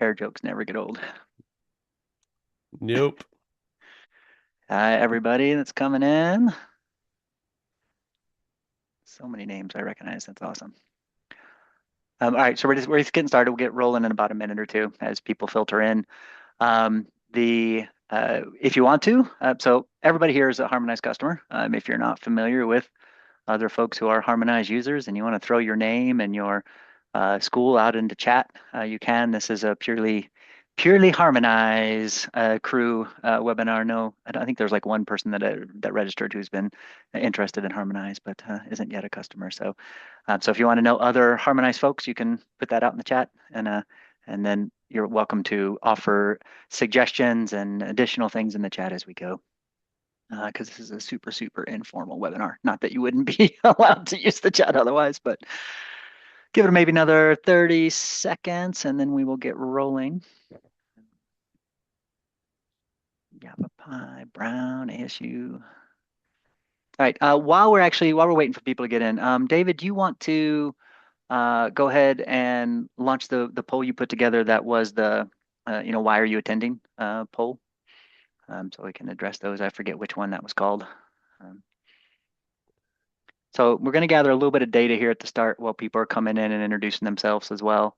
Hair jokes never get old. Nope. Hi, everybody that's coming in. So many names I recognize. That's awesome. All right, so we're just getting started. We'll get rolling in about a minute or two as people filter in. The If you want to, so everybody here is a Harmonize customer. If you're not familiar with other folks who are Harmonize users and you want to throw your name and your school out into chat, you can. This is a purely Harmonize crew webinar. No, I don't think there's like one person that registered who's been interested in Harmonize, but isn't yet a customer. So if you want to know other Harmonize folks, you can put that out in the chat, and then you're welcome to offer suggestions and additional things in the chat as we go. Because this is a super informal webinar. Not that you wouldn't be allowed to use the chat otherwise, but give it maybe another 30 seconds and then we will get rolling. Yavapai, Brown, ASU. All right. While we're waiting for people to get in, David, do you want to go ahead and launch the poll you put together? That was the why are you attending poll. So we can address those. I forget which one that was called. Um, so we're going to gather a little bit of data here at the start while people are coming in and introducing themselves as well.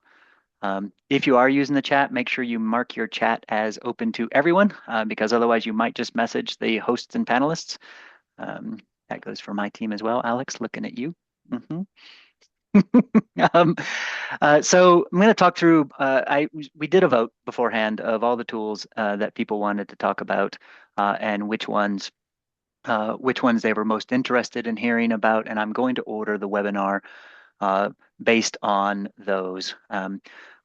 If you are using the chat, make sure you mark your chat as open to everyone, because otherwise you might just message the hosts and panelists. That goes for my team as well. Alex, looking at you. Mhm. Um, so I'm going to talk through. We did a vote beforehand of all the tools that people wanted to talk about, and which ones they were most interested in hearing about, and I'm going to order the webinar uh, based on those.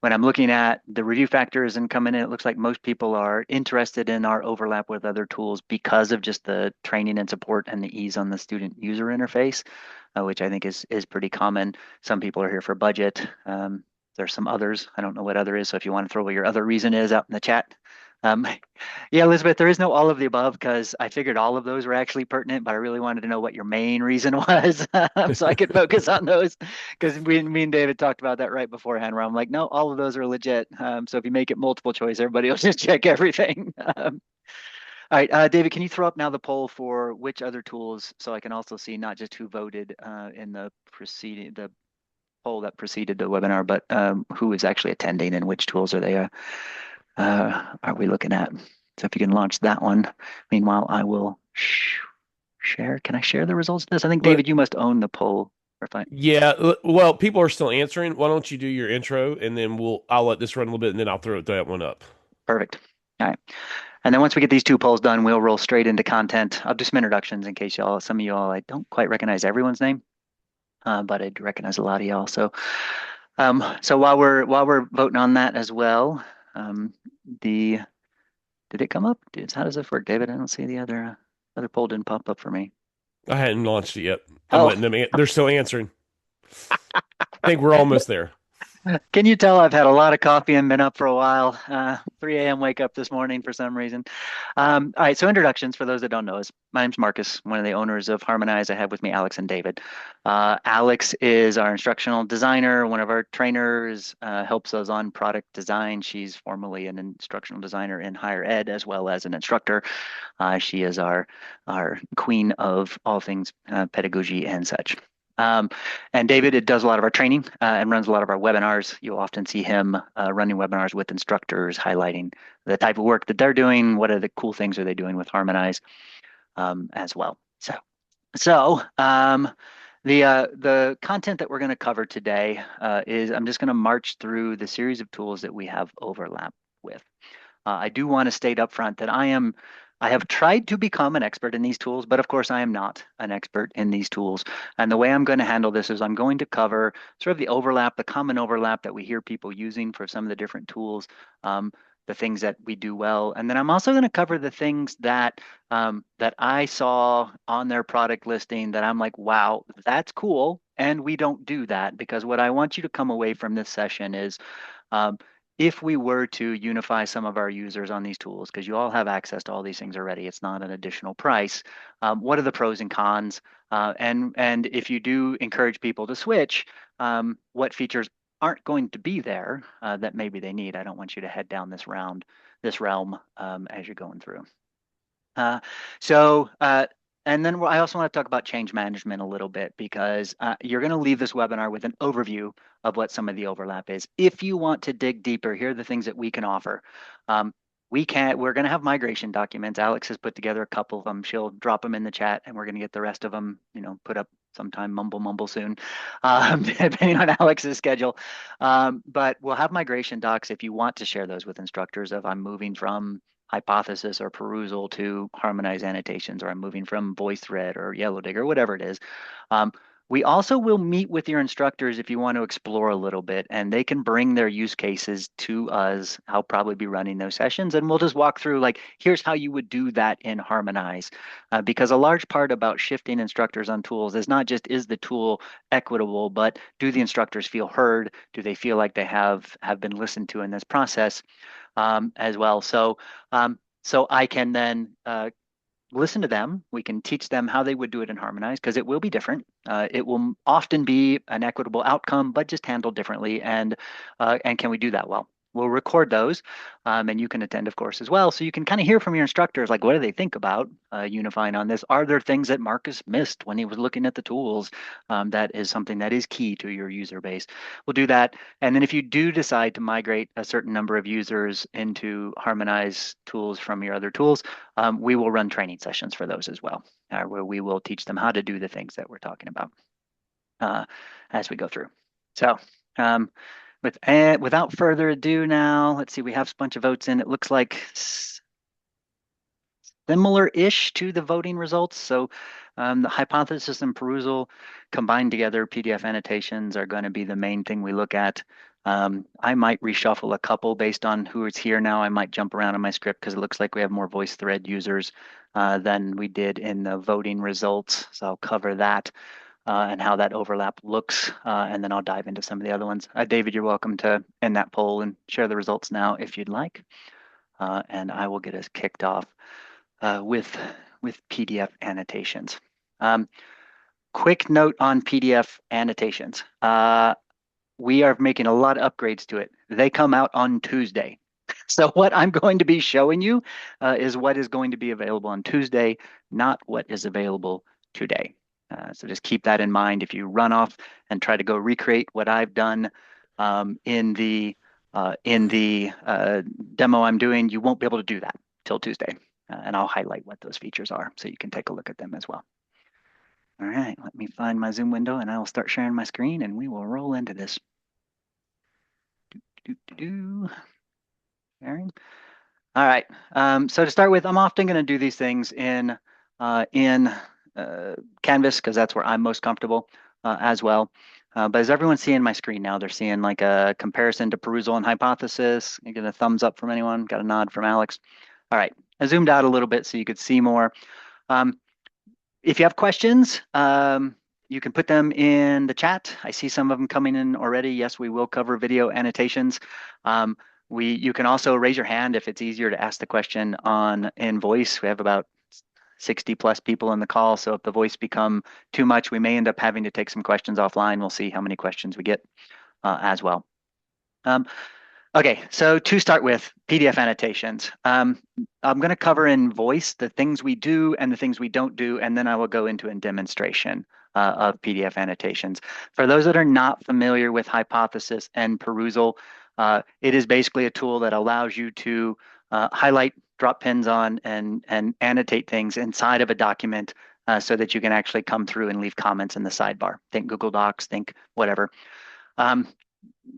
When I'm looking at the review factors and coming in, it looks like most people are interested in our overlap with other tools because of just the training and support and the ease on the student user interface, which I think is pretty common. Some people are here for budget. There's some others. I don't know what other is. So if you want to throw what your other reason is out in the chat. Um, yeah, Elizabeth, there is no all of the above because I figured all of those were actually pertinent, but I really wanted to know what your main reason was so I could focus on those because me and David talked about that right beforehand where I'm like, no, all of those are legit. So if you make it multiple choice, everybody will just check everything. All right, David, can you throw up now the poll for which other tools so I can also see not just who voted in the poll that preceded the webinar, but who is actually attending and which tools are we looking at? So if you can launch that one. Meanwhile, I will share. Can I share the results of this? I think, But David, you must own the poll. Or fine. yeah, well, people are still answering. Why don't you do your intro and then I'll let this run a little bit and then I'll throw that one up. Perfect. All right. And then once we get these two polls done, we'll roll straight into content. I'll do some introductions in case some of y'all, I don't quite recognize everyone's name, but I do recognize a lot of y'all. So while we're voting on that as well, um, the did it come up? How does this work, David? I don't see the other poll didn't pop up for me. I hadn't launched it yet. I'm Oh, letting they're still answering. I think we're almost there. can you tell I've had a lot of coffee and been up for a while? 3 a.m. wake up this morning for some reason. All right, so introductions for those that don't know us. My name's Marcus, one of the owners of Harmonize. I have with me Alex and David. Alex is our instructional designer, one of our trainers, helps us on product design. She's formerly an instructional designer in higher ed as well as an instructor. She is our queen of all things pedagogy and such. Um, and David it does a lot of our training and runs a lot of our webinars. You'll often see him running webinars with instructors, highlighting the type of work that they're doing. What are the cool things are they doing with Harmonize as well? So the content that we're going to cover today is I'm just going to march through the series of tools that we have overlap with. I do want to state up front that I have tried to become an expert in these tools, but of course I am not an expert in these tools. And the way I'm going to handle this is I'm going to cover sort of the overlap, the common overlap that we hear people using for some of the different tools, the things that we do well. And then I'm also going to cover the things that I saw on their product listing that I'm like, wow, that's cool. And we don't do that because what I want you to come away from this session is um, if we were to unify some of our users on these tools, because you all have access to all these things already, it's not an additional price. What are the pros and cons? And if you do encourage people to switch, what features aren't going to be there that maybe they need. I don't want you to head down this realm as you're going through. Uh, so, and then I also want to talk about change management a little bit because you're going to leave this webinar with an overview of what some of the overlap is. If you want to dig deeper, here are the things that we can offer. Um, we're going to have migration documents. Alex has put together a couple of them. She'll drop them in the chat and we're going to get the rest of them, put up sometime mumble soon, depending on Alex's schedule. But we'll have migration docs if you want to share those with instructors of I'm moving from Hypothesis or Perusall to Harmonize annotations, or I'm moving from VoiceThread or Yellowdig or whatever it is. We also will meet with your instructors if you want to explore a little bit, and they can bring their use cases to us. I'll probably be running those sessions, and we'll just walk through like, here's how you would do that in Harmonize. Because a large part about shifting instructors on tools is not just is the tool equitable, but do the instructors feel heard? Do they feel like they have been listened to in this process? As well. So I can then listen to them. We can teach them how they would do it in Harmonize because it will be different. It will often be an equitable outcome, but just handled differently. And can we do that well? We'll record those, and you can attend, of course, as well. So you can kind of hear from your instructors, like, what do they think about unifying on this? Are there things that Marcus missed when he was looking at the tools? That is something that is key to your user base. We'll do that. And then if you do decide to migrate a certain number of users into Harmonize tools from your other tools, we will run training sessions for those as well, where we will teach them how to do the things that we're talking about as we go through. So without further ado now, let's see, we have a bunch of votes in. It looks like similar-ish to the voting results. So the hypothesis and Perusall combined together, PDF annotations are going to be the main thing we look at. I might reshuffle a couple based on who is here now. I might jump around in my script because it looks like we have more VoiceThread users than we did in the voting results. So I'll cover that and how that overlap looks, and then I'll dive into some of the other ones. David, you're welcome to end that poll and share the results now if you'd like, and I will get us kicked off with PDF annotations. Quick note on PDF annotations. We are making a lot of upgrades to it. They come out on Tuesday. So what I'm going to be showing you is what is going to be available on Tuesday, not what is available today. So just keep that in mind. If you run off and try to go recreate what I've done in the demo I'm doing, you won't be able to do that till Tuesday. And I'll highlight what those features are so you can take a look at them as well. All right, let me find my Zoom window and I will start sharing my screen and we will roll into this. Sharing. All right. So to start with, I'm often going to do these things in Canvas because that's where I'm most comfortable as well. But as everyone's seeing my screen now, they're seeing like a comparison to Perusall and Hypothesis. You get a thumbs up from anyone? Got a nod from Alex. All right. I zoomed out a little bit so you could see more. If you have questions, you can put them in the chat. I see some of them coming in already. Yes, we will cover video annotations. You can also raise your hand if it's easier to ask the question in voice. We have about 60 plus people in the call. So if the voice become too much, we may end up having to take some questions offline. We'll see how many questions we get as well. Okay, so to start with, PDF annotations. I'm going to cover in voice the things we do and the things we don't do, and then I will go into a demonstration of PDF annotations. For those that are not familiar with Hypothesis and Perusall, it is basically a tool that allows you to highlight, drop pins on, and annotate things inside of a document so that you can actually come through and leave comments in the sidebar. Think Google Docs, think whatever.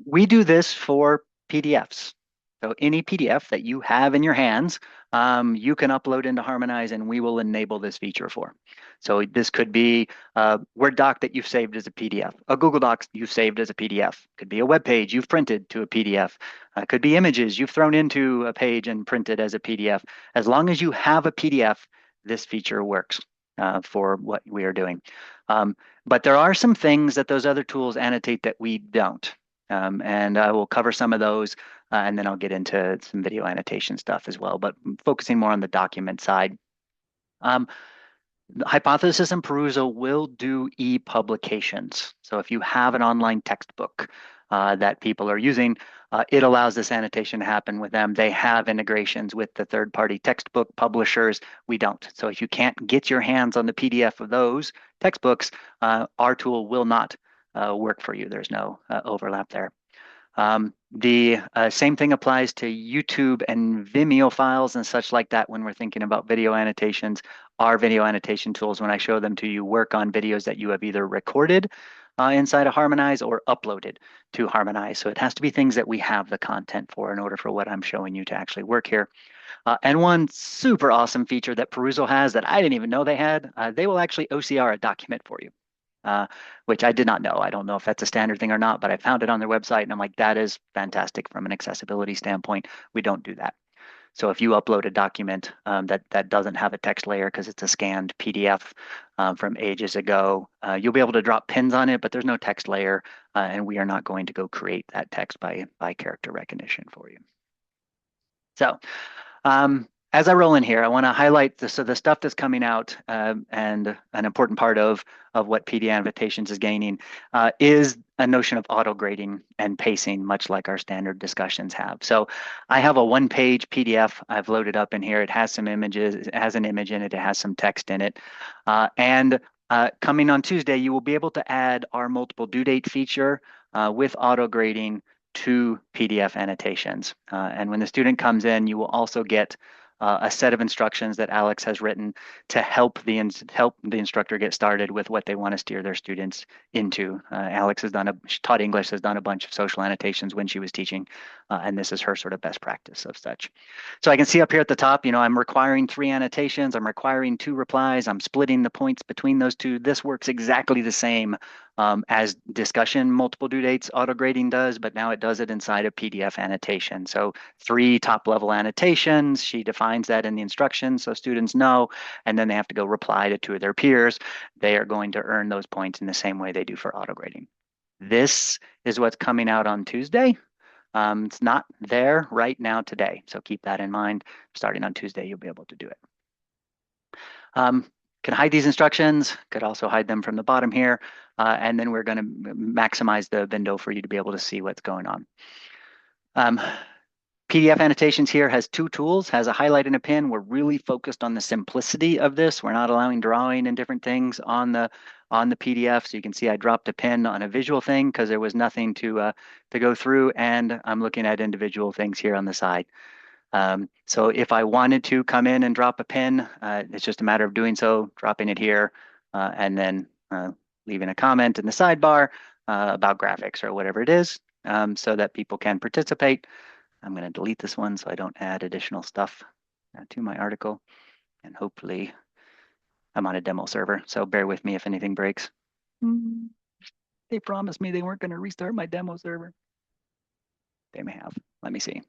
We do this for PDFs. So any PDF that you have in your hands, you can upload into Harmonize and we will enable this feature for. So this could be a Word doc that you've saved as a PDF, a Google Docs you've saved as a PDF, could be a web page you've printed to a PDF, could be images you've thrown into a page and printed as a PDF. As long as you have a PDF, this feature works for what we are doing. But there are some things that those other tools annotate that we don't. And I will cover some of those, and then I'll get into some video annotation stuff as well, but focusing more on the document side. Hypothesis and Perusall will do e-publications. So if you have an online textbook that people are using, it allows this annotation to happen with them. They have integrations with the third-party textbook publishers. We don't. So if you can't get your hands on the PDF of those textbooks, our tool will not work for you. There's no overlap there. The same thing applies to YouTube and Vimeo files and such like that when we're thinking about video annotations. Our video annotation tools, when I show them to you, work on videos that you have either recorded inside of Harmonize or uploaded to Harmonize. So it has to be things that we have the content for in order for what I'm showing you to actually work here. And one super awesome feature that Perusall has that I didn't even know they had, they will actually OCR a document for you which I did not know. I don't know if that's a standard thing or not, but I found it on their website and I'm like, that is fantastic from an accessibility standpoint. We don't do that. So if you upload a document that doesn't have a text layer because it's a scanned PDF from ages ago, you'll be able to drop pins on it, but there's no text layer, and we are not going to go create that text by character recognition for you. So as I roll in here, I want to highlight the stuff that's coming out and an important part of what PD Annotations is gaining is a notion of auto grading and pacing, much like our standard discussions have. So I have a one-page PDF I've loaded up in here. It has some images, it has an image in it, it has some text in it. And coming on Tuesday, you will be able to add our multiple due date feature with auto grading to PDF annotations. And when the student comes in, you will also get a set of instructions that Alex has written to help the instructor get started with what they want to steer their students into. Alex she taught English, has done a bunch of social annotations when she was teaching, and this is her sort of best practice of such. So I can see up here at the top, I'm requiring 3 annotations, I'm requiring 2 replies, I'm splitting the points between those 2. This works exactly the same as discussion multiple due dates auto grading does, but now it does it inside of PDF annotation. So 3 top level annotations, she defines that in the instructions so students know, and then they have to go reply to 2 of their peers. They are going to earn those points in the same way they do for auto grading. This is what's coming out on Tuesday. It's not there right now today, so keep that in mind. Starting on Tuesday, you'll be able to do it. Can hide these instructions, could also hide them from the bottom here, and then we're going to maximize the window for you to be able to see what's going on. PDF annotations here has 2 tools, has a highlight and a pin. We're really focused on the simplicity of this. We're not allowing drawing and different things on the PDF. So you can see I dropped a pin on a visual thing because there was nothing to go through, and I'm looking at individual things here on the side. So if I wanted to come in and drop a pin, it's just a matter of doing so, dropping it here, and then leaving a comment in the sidebar about graphics or whatever it is, so that people can participate. I'm going to delete this one so I don't add additional stuff to my article. And hopefully I'm on a demo server, so bear with me if anything breaks. They promised me they weren't going to restart my demo server. They may have. Let me see.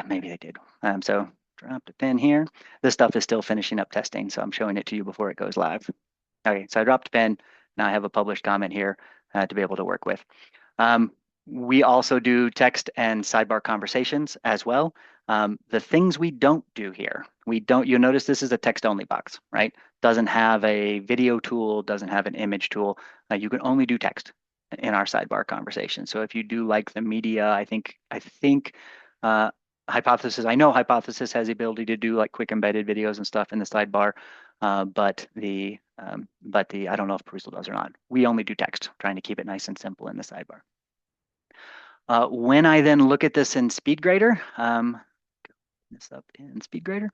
Maybe they did. So dropped a pin here. This stuff is still finishing up testing, so I'm showing it to you before it goes live. Okay, so I dropped a pin. Now I have a published comment here to be able to work with. We also do text and sidebar conversations as well. The things we don't do here, you'll notice this is a text only box, right? Doesn't have a video tool, doesn't have an image tool. You can only do text in our sidebar conversation. So if you do like the media, I think Hypothesis, I know Hypothesis has the ability to do like quick embedded videos and stuff in the sidebar, but I don't know if Perusall does or not. We only do text, trying to keep it nice and simple in the sidebar. When I then look at this in SpeedGrader, this up in SpeedGrader.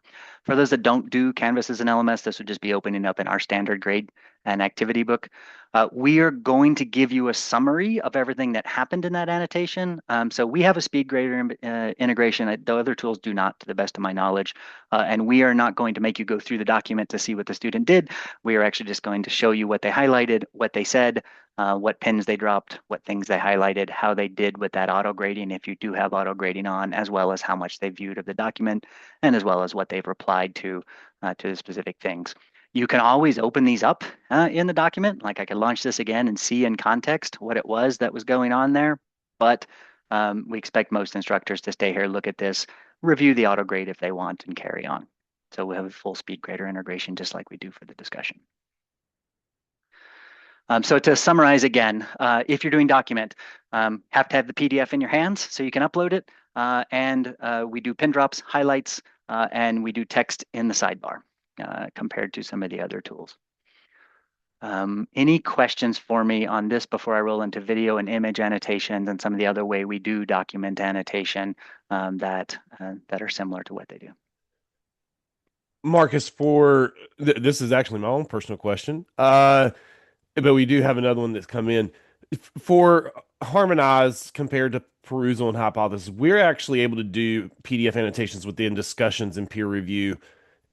For those that don't do Canvas as an LMS, this would just be opening up in our standard grade and activity book. We are going to give you a summary of everything that happened in that annotation. So we have a SpeedGrader integration. The other tools do not, to the best of my knowledge. And we are not going to make you go through the document to see what the student did. We are actually just going to show you what they highlighted, what they said, what pins they dropped, what things they highlighted, how they did with that auto grading, if you do have auto grading on, as well as how much they viewed of the document, and as well as what they've replied to the specific things. You can always open these up in the document. Like I could launch this again and see in context what it was that was going on there. But we expect most instructors to stay here, look at this, review the auto grade if they want, and carry on. So we have a full speed grader integration just like we do for the discussion. So to summarize again, if you're doing document, have to have the PDF in your hands so you can upload it. And we do pin drops, highlights, and we do text in the sidebar compared to some of the other tools. Any questions for me on this before I roll into video and image annotations and some of the other way we do document annotation that are similar to what they do? Marcus, this is actually my own personal question, but we do have another one that's come in for Harmonize compared to Perusall and Hypothesis. We're actually able to do PDF annotations within discussions and peer review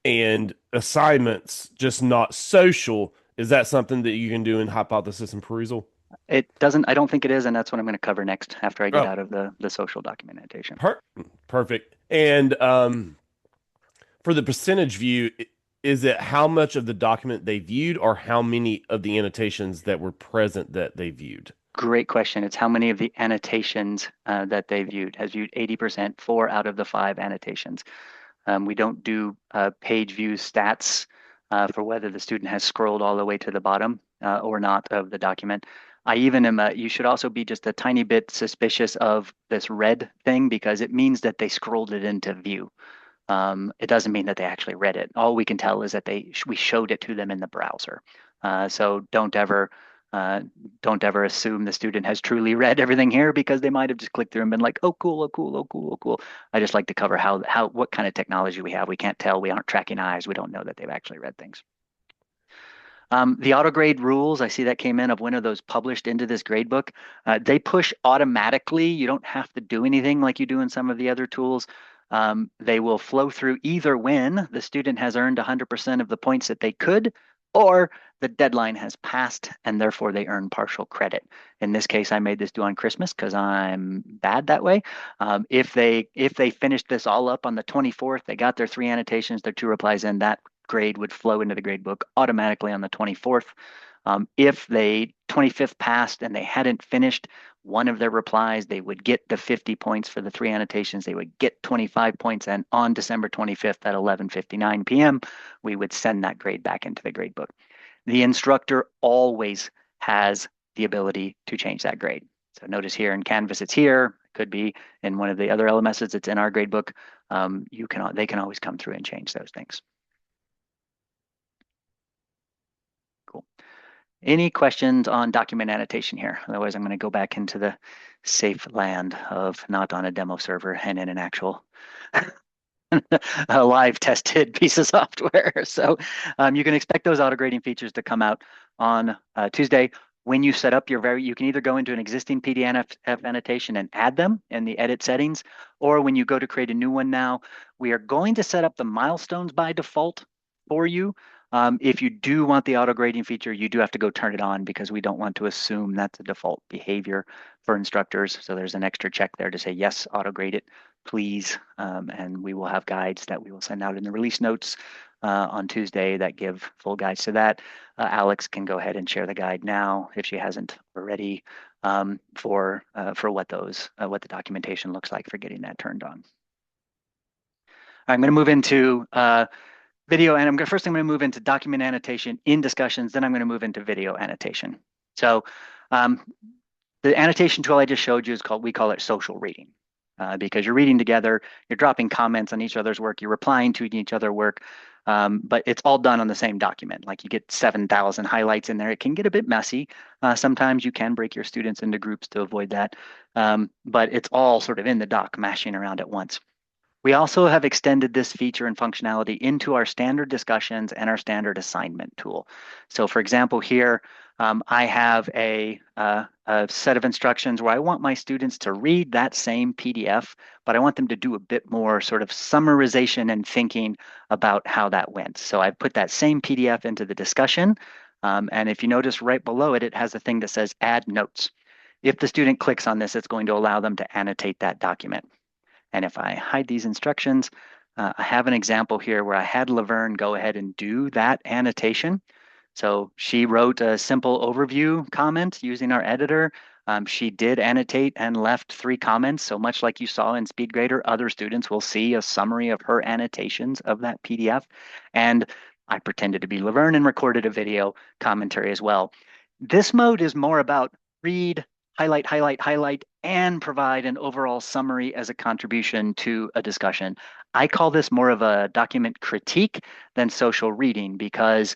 and assignments, just not social. Is that something that you can do in Hypothesis and Perusall? It doesn't, I don't think it is, and that's what I'm going to cover next after I get Oh, out of the social documentation. per perfect. And for the percentage view, is it how much of the document they viewed or how many of the annotations that were present that they viewed? Great question. It's how many of the annotations that they viewed. Has viewed 80%, 4 out of the 5 annotations. We don't do page view stats for whether the student has scrolled all the way to the bottom or not of the document. I even am, you should also be just a tiny bit suspicious of this red thing because it means that they scrolled it into view. It doesn't mean that they actually read it. All we can tell is that we showed it to them in the browser. So don't ever assume the student has truly read everything here because they might have just clicked through and been like, oh cool, oh cool, oh cool, oh cool. I just like to cover what kind of technology we have. We can't tell. We aren't tracking eyes. We don't know that they've actually read things. The auto grade rules, I see that came in of when are those published into this gradebook. They push automatically. You don't have to do anything like you do in some of the other tools. They will flow through either when the student has earned 100% of the points that they could, or the deadline has passed and therefore they earn partial credit. In this case, I made this due on Christmas because I'm bad that way. If they finished this all up on the 24th, they got their 3 annotations, their 2 replies in, that grade would flow into the grade book automatically on the 24th. If they 25th passed and they hadn't finished one of their replies, they would get the 50 points for the 3 annotations. They would get 25 points. And on December 25th at 11:59 p.m., we would send that grade back into the grade book. The instructor always has the ability to change that grade. So notice here in Canvas, it's here. It could be in one of the other LMSs. It's in our grade book. They can always come through and change those things. Cool. Any questions on document annotation here? Otherwise, I'm going to go back into the safe land of not on a demo server and in an actual a live tested piece of software. So you can expect those auto grading features to come out on Tuesday. When you set up you can either go into an existing PDF annotation and add them in the edit settings, or when you go to create a new one now, we are going to set up the milestones by default for you. If you do want the auto grading feature, you do have to go turn it on because we don't want to assume that's a default behavior for instructors. So there's an extra check there to say, yes, auto grade it, please. And we will have guides that we will send out in the release notes on Tuesday that give full guides to that. Alex can go ahead and share the guide now if she hasn't already for what the documentation looks like for getting that turned on. I'm going to move into video, and first I'm going to move into document annotation in discussions, then I'm going to move into video annotation. So the annotation tool I just showed you we call it social reading. Because you're reading together, you're dropping comments on each other's work, you're replying to each other's work, but it's all done on the same document. Like you get 7,000 highlights in there. It can get a bit messy. Sometimes you can break your students into groups to avoid that, but it's all sort of in the doc, mashing around at once. We also have extended this feature and functionality into our standard discussions and our standard assignment tool. So for example, here, I have a set of instructions where I want my students to read that same PDF, but I want them to do a bit more sort of summarization and thinking about how that went. So I put that same PDF into the discussion. And if you notice right below it, it has a thing that says add notes. If the student clicks on this, it's going to allow them to annotate that document. And if I hide these instructions, I have an example here where I had Laverne go ahead and do that annotation. So she wrote a simple overview comment using our editor. She did annotate and left 3 comments. So much like you saw in SpeedGrader, other students will see a summary of her annotations of that PDF. And I pretended to be Laverne and recorded a video commentary as well. This mode is more about read, highlight, highlight, highlight, and provide an overall summary as a contribution to a discussion. I call this more of a document critique than social reading because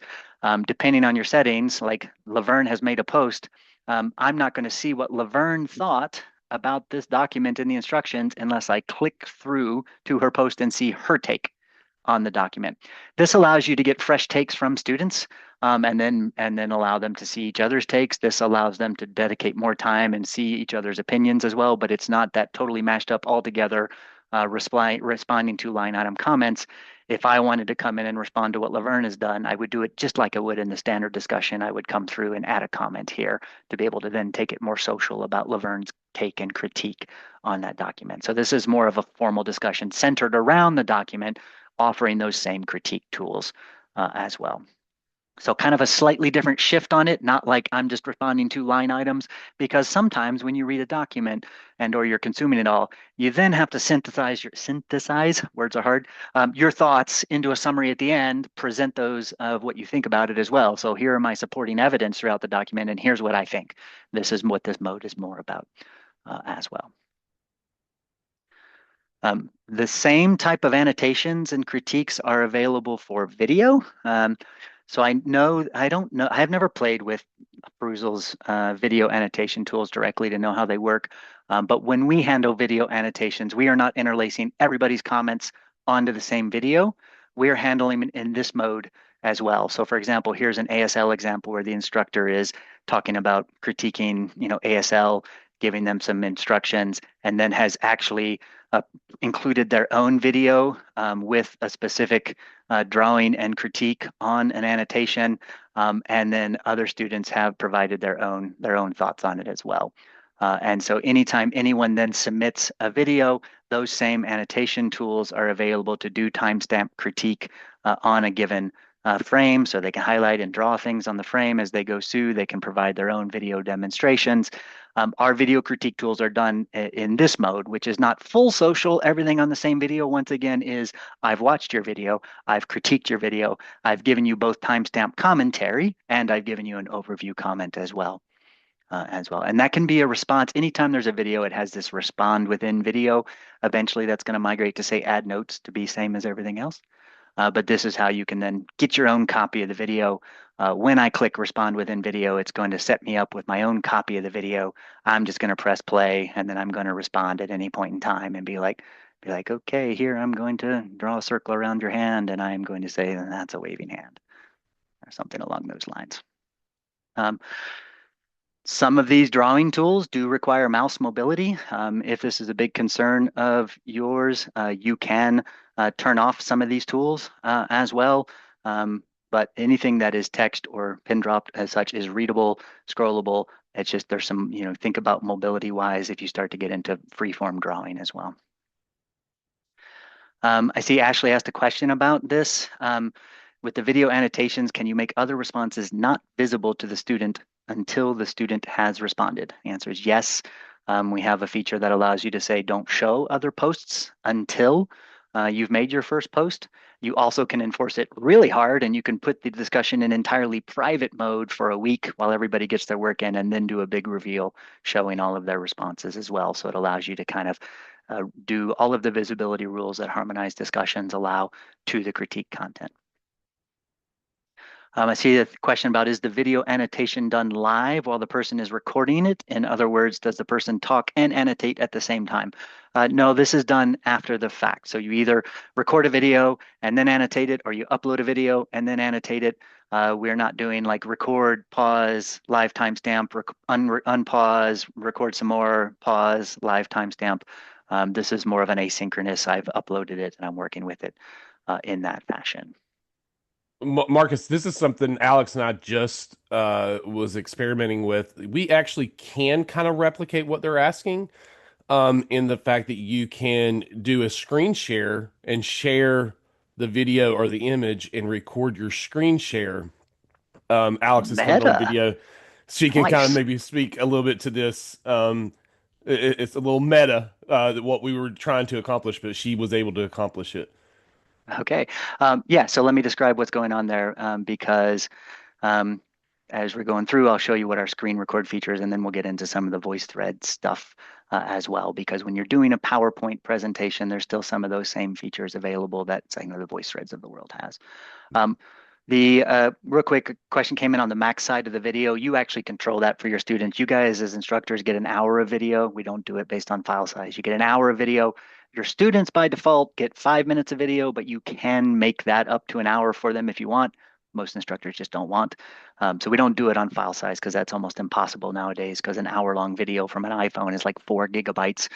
depending on your settings, like Laverne has made a post, I'm not going to see what Laverne thought about this document in the instructions unless I click through to her post and see her take on the document. This allows you to get fresh takes from students, and then allow them to see each other's takes. This allows them to dedicate more time and see each other's opinions as well, but it's not that totally mashed up all together, responding to line item comments. If I wanted to come in and respond to what Laverne has done, I would do it just like I would in the standard discussion. I would come through and add a comment here to be able to then take it more social about Laverne's take and critique on that document. So this is more of a formal discussion centered around the document, offering those same critique tools as well. So kind of a slightly different shift on it, not like I'm just responding to line items, because sometimes when you read a document and or you're consuming it all, you then have to synthesize, words are hard, your thoughts into a summary at the end, present those of what you think about it as well. So here are my supporting evidence throughout the document, and here's what I think. This is what this mode is more about as well. The same type of annotations and critiques are available for video. So I don't know, I have never played with Perusall's video annotation tools directly to know how they work. But when we handle video annotations, we are not interlacing everybody's comments onto the same video. We are handling them in this mode as well. So for example, here's an ASL example where the instructor is talking about critiquing, ASL, giving them some instructions, and then has actually uh, included their own video with a specific drawing and critique on an annotation, and then other students have provided their own thoughts on it as well. And so anytime anyone then submits a video, those same annotation tools are available to do timestamp critique on a given frame, so they can highlight and draw things on the frame as they go through. They can provide their own video demonstrations. Our video critique tools are done in this mode, which is not full social. Everything on the same video, once again, is I've watched your video, I've critiqued your video, I've given you both timestamp commentary, and I've given you an overview comment as well. And that can be a response. Anytime there's a video, it has this respond within video. Eventually, that's going to migrate to say add notes to be same as everything else. But this is how you can then get your own copy of the video. When I click respond within video, it's going to set me up with my own copy of the video. I'm just going to press play, and then I'm going to respond at any point in time and be like, okay, here I'm going to draw a circle around your hand, and I am going to say that's a waving hand, or something along those lines. Some of these drawing tools do require mouse mobility. If this is a big concern of yours, you can turn off some of these tools as well. But anything that is text or pin dropped as such is readable, scrollable. It's just there's some, think about mobility wise if you start to get into freeform drawing as well. I see Ashley asked a question about this. With the video annotations, can you make other responses not visible to the student until the student has responded? The answer is yes. We have a feature that allows you to say don't show other posts until you've made your first post. You also can enforce it really hard, and you can put the discussion in entirely private mode for a week while everybody gets their work in, and then do a big reveal showing all of their responses as well. So it allows you to kind of do all of the visibility rules that Harmonize discussions allow to the critique content. I see a question about, is the video annotation done live while the person is recording it? In other words, does the person talk and annotate at the same time? No, this is done after the fact. So you either record a video and then annotate it, or you upload a video and then annotate it. We're not doing like record, pause, live timestamp, unpause, record some more, pause, live timestamp. This is more of an asynchronous. I've uploaded it and I'm working with it in that fashion. Marcus, this is something Alex and I just was experimenting with. We actually can kind of replicate what they're asking, in the fact that you can do a screen share and share the video or the image and record your screen share Alex is coming on Meta. video. She can kind of Nice. maybe speak a little bit to this. It's a little meta, what we were trying to accomplish, but she was able to accomplish it. Okay. Yeah, so let me describe what's going on there because um, as we're going through, I'll show you what our screen record feature is, and then we'll get into some of the VoiceThread stuff as well. Because when you're doing a PowerPoint presentation, there's still some of those same features available that the VoiceThreads of the world has. Um, the real quick question came in on the Mac side of the video. You actually control that for your students. You guys, as instructors, get an hour of video. We don't do it based on file size. You get an hour of video. Your students, by default, get 5 minutes of video, but you can make that up to an hour for them if you want. Most instructors just don't want. So we don't do it on file size because that's almost impossible nowadays because an hour-long video from an iPhone is like 4 GB.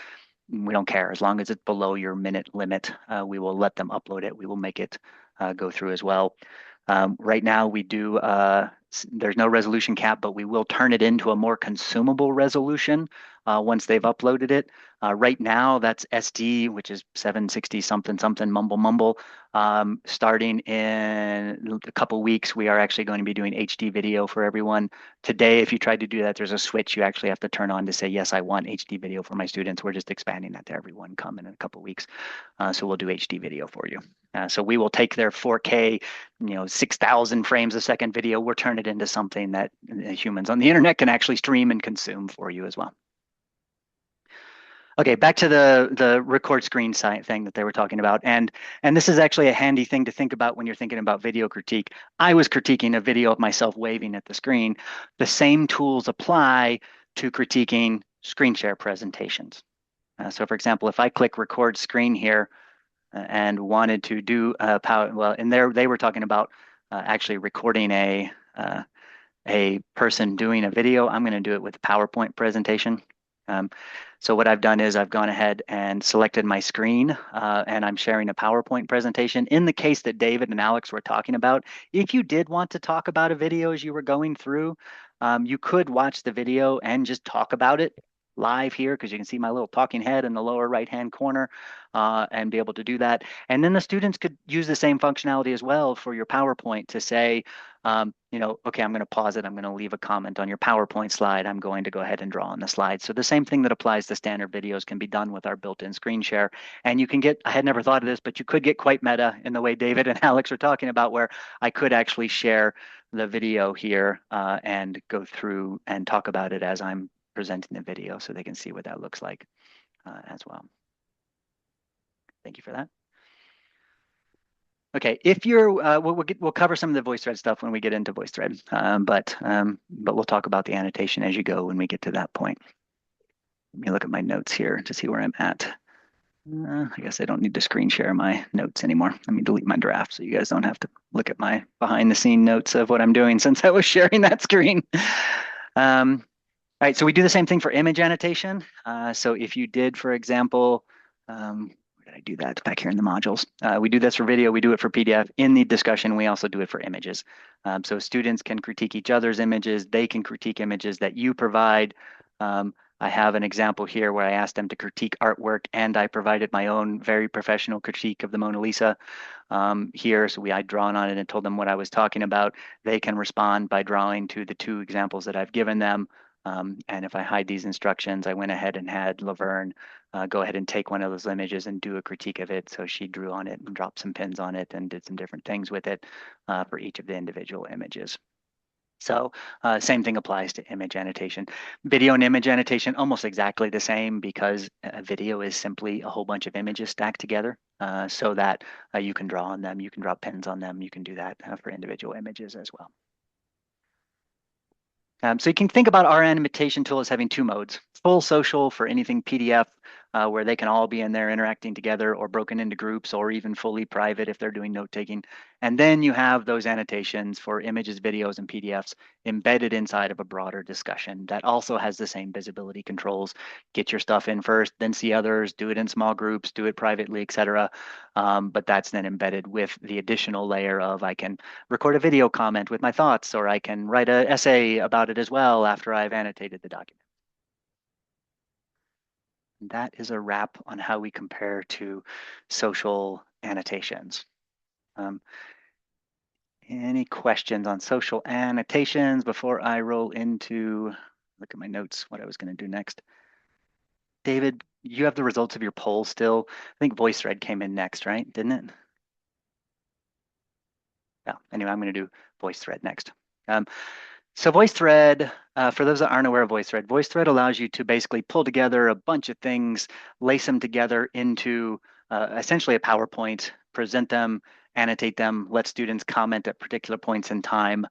We don't care. As long as it's below your minute limit, we will let them upload it. We will make it go through as well. Right now, we do, there's no resolution cap, but we will turn it into a more consumable resolution once they've uploaded it. Right now, that's SD, which is 760 something something mumble mumble. Starting in a couple weeks, we are actually going to be doing HD video for everyone. Today, if you tried to do that, there's a switch you actually have to turn on to say, yes, I want HD video for my students. We're just expanding that to everyone coming in a couple weeks. So we'll do HD video for you. So we will take their 4K, 6,000 frames a second video. We'll turn it into something that humans on the internet can actually stream and consume for you as well. Okay, back to the record screen side thing that they were talking about, and this is actually a handy thing to think about when you're thinking about video critique. I was critiquing a video of myself waving at the screen. The same tools apply to critiquing screen share presentations. So, for example, if I click record screen here and wanted to do power, well, in there they were talking about actually recording a person doing a video. I'm going to do it with a PowerPoint presentation. Um, so what I've done is I've gone ahead and selected my screen and I'm sharing a PowerPoint presentation. In the case that David and Alex were talking about, if you did want to talk about a video as you were going through, you could watch the video and just talk about it live here because you can see my little talking head in the lower right-hand corner and be able to do that. And then the students could use the same functionality as well for your PowerPoint to say, okay, I'm going to pause it. I'm going to leave a comment on your PowerPoint slide. I'm going to go ahead and draw on the slide. So the same thing that applies to standard videos can be done with our built-in screen share. And you can get, I had never thought of this, but you could get quite meta in the way David and Alex are talking about, where I could actually share the video here and go through and talk about it as I'm presenting the video so they can see what that looks like as well. Thank you for that. Okay, if you're, we'll cover some of the VoiceThread stuff when we get into VoiceThread, but we'll talk about the annotation as you go when we get to that point. Let me look at my notes here to see where I'm at. I guess I don't need to screen share my notes anymore. Let me delete my draft so you guys don't have to look at my behind the scene notes of what I'm doing since I was sharing that screen. All right, so we do the same thing for image annotation. So if you did, for example, where did I do that? Back here in the modules. We do this for video, we do it for PDF. In the discussion, we also do it for images. So students can critique each other's images. They can critique images that you provide. I have an example here where I asked them to critique artwork and I provided my own very professional critique of the Mona Lisa here. So I'd drawn on it and told them what I was talking about. They can respond by drawing to the two examples that I've given them. And if I hide these instructions, I went ahead and had Laverne go ahead and take one of those images and do a critique of it. So she drew on it and dropped some pins on it and did some different things with it for each of the individual images. So same thing applies to image annotation. Video and image annotation, almost exactly the same because a video is simply a whole bunch of images stacked together so that you can draw on them, you can draw pins on them, you can do that for individual images as well. So you can think about our annotation tool as having two modes: full social for anything PDF, where they can all be in there interacting together, or broken into groups, or even fully private if they're doing note taking. And then you have those annotations for images, videos, and PDFs embedded inside of a broader discussion that also has the same visibility controls. Get your stuff in first, then see others, do it in small groups, do it privately, etc. But that's then embedded with the additional layer of I can record a video comment with my thoughts, or I can write an essay about it as well after I've annotated the document. And that is a wrap on how we compare to social annotations. Any questions on social annotations before I roll into, look at my notes, what I was going to do next? David, you have the results of your poll still. I think VoiceThread came in next, right? Didn't it? Yeah. Anyway, I'm going to do VoiceThread next. So VoiceThread, for those that aren't aware of VoiceThread, VoiceThread allows you to basically pull together a bunch of things, lace them together into essentially a PowerPoint, present them, annotate them, let students comment at particular points in time.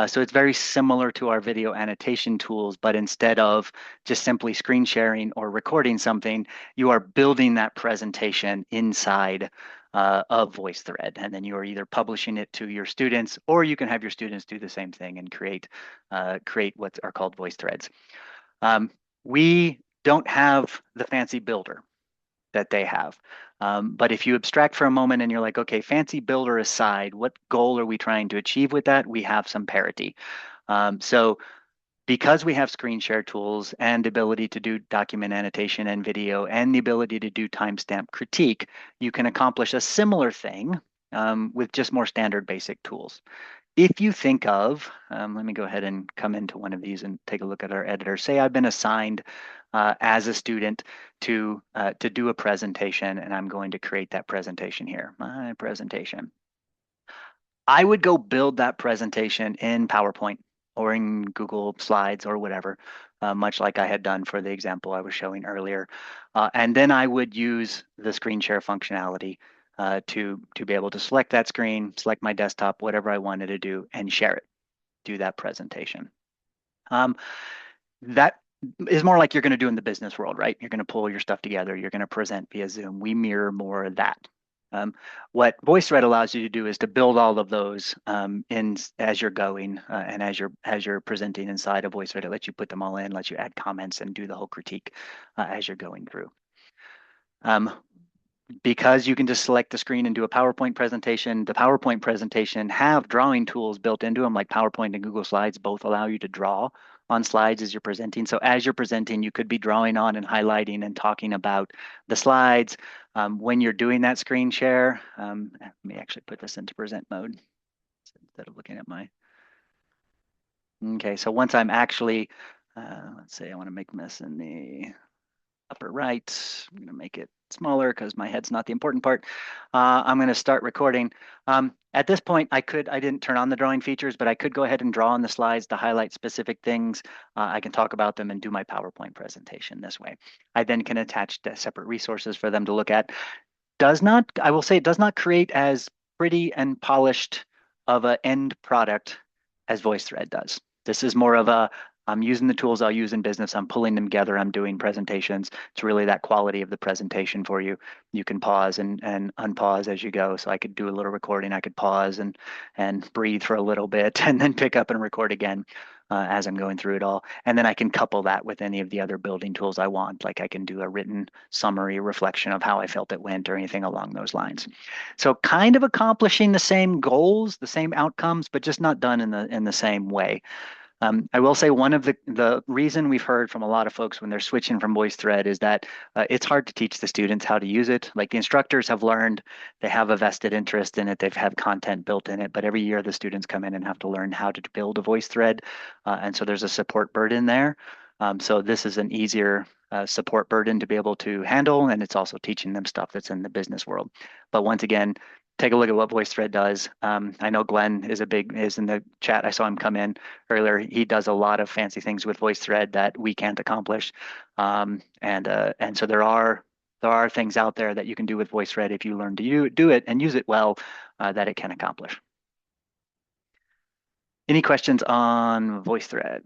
So it's very similar to our video annotation tools, but instead of just simply screen sharing or recording something, you are building that presentation inside of VoiceThread, and then you are either publishing it to your students, or you can have your students do the same thing and create what are called voice threads. We don't have the fancy builder that they have. But if you abstract for a moment and you're like, okay, fancy builder aside, what goal are we trying to achieve with that? We have some parity. So because we have screen share tools and ability to do document annotation and video and the ability to do timestamp critique, you can accomplish a similar thing with just more standard basic tools. If you think of, let me go ahead and come into one of these and take a look at our editor. Say I've been assigned as a student to do a presentation, and I'm going to create that presentation here, my presentation. I would go build that presentation in PowerPoint or in Google Slides or whatever, much like I had done for the example I was showing earlier. And then I would use the screen share functionality to be able to select that screen, select my desktop, whatever I wanted to do, and share it, do that presentation. That is more like you're going to do in the business world, right? You're going to pull your stuff together. You're going to present via Zoom. We mirror more of that. What VoiceThread allows you to do is to build all of those in as you're going and as you're presenting inside of VoiceThread. It lets you put them all in, lets you add comments and do the whole critique as you're going through. Because you can just select the screen and do a PowerPoint presentation, the PowerPoint presentation have drawing tools built into them, like PowerPoint and Google Slides both allow you to draw on slides as you're presenting. So as you're presenting, you could be drawing on and highlighting and talking about the slides. When you're doing that screen share, let me actually put this into present mode instead of looking at my. Okay, so once I'm actually, let's say I want to make this in the upper right. I'm going to make it smaller because my head's not the important part. I'm going to start recording. At this point, I didn't turn on the drawing features, but I could go ahead and draw on the slides to highlight specific things. I can talk about them and do my PowerPoint presentation this way. I then can attach separate resources for them to look at. I will say it does not create as pretty and polished of an end product as VoiceThread does. This is more of I'm using the tools I'll use in business. I'm pulling them together. I'm doing presentations. It's really that quality of the presentation for you. You can pause and unpause as you go. So I could do a little recording. I could pause and breathe for a little bit and then pick up and record again as I'm going through it all. And then I can couple that with any of the other building tools I want. Like I can do a written summary reflection of how I felt it went or anything along those lines. So kind of accomplishing the same goals, the same outcomes, but just not done in the same way. I will say one of the reason we've heard from a lot of folks when they're switching from VoiceThread is that it's hard to teach the students how to use it. Like the instructors have learned, they have a vested interest in it, they've had content built in it, but every year the students come in and have to learn how to build a VoiceThread. And so there's a support burden there. So this is an easier support burden to be able to handle, and it's also teaching them stuff that's in the business world. But once again, take a look at what VoiceThread does. I know Glenn is in the chat. I saw him come in earlier. He does a lot of fancy things with VoiceThread that we can't accomplish. And so there are things out there that you can do with VoiceThread if you learn to do it and use it well that it can accomplish. Any questions on VoiceThread?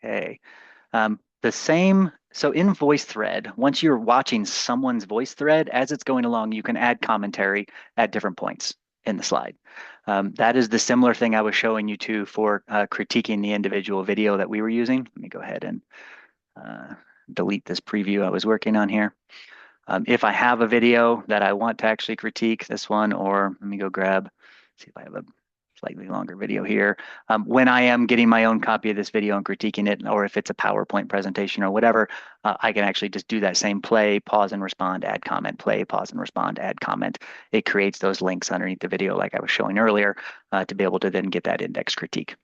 Okay. The same, so in VoiceThread, once you're watching someone's voice thread, as it's going along, you can add commentary at different points in the slide. That is the similar thing I was showing you to for critiquing the individual video that we were using. Let me go ahead and delete this preview I was working on here. If I have a video that I want to actually critique, this one, or let me go grab, see if I have slightly longer video here. When I am getting my own copy of this video and critiquing it, or if it's a PowerPoint presentation or whatever, I can actually just do that same play, pause and respond, add comment, play, pause and respond, add comment. It creates those links underneath the video like I was showing earlier to be able to then get that index critique.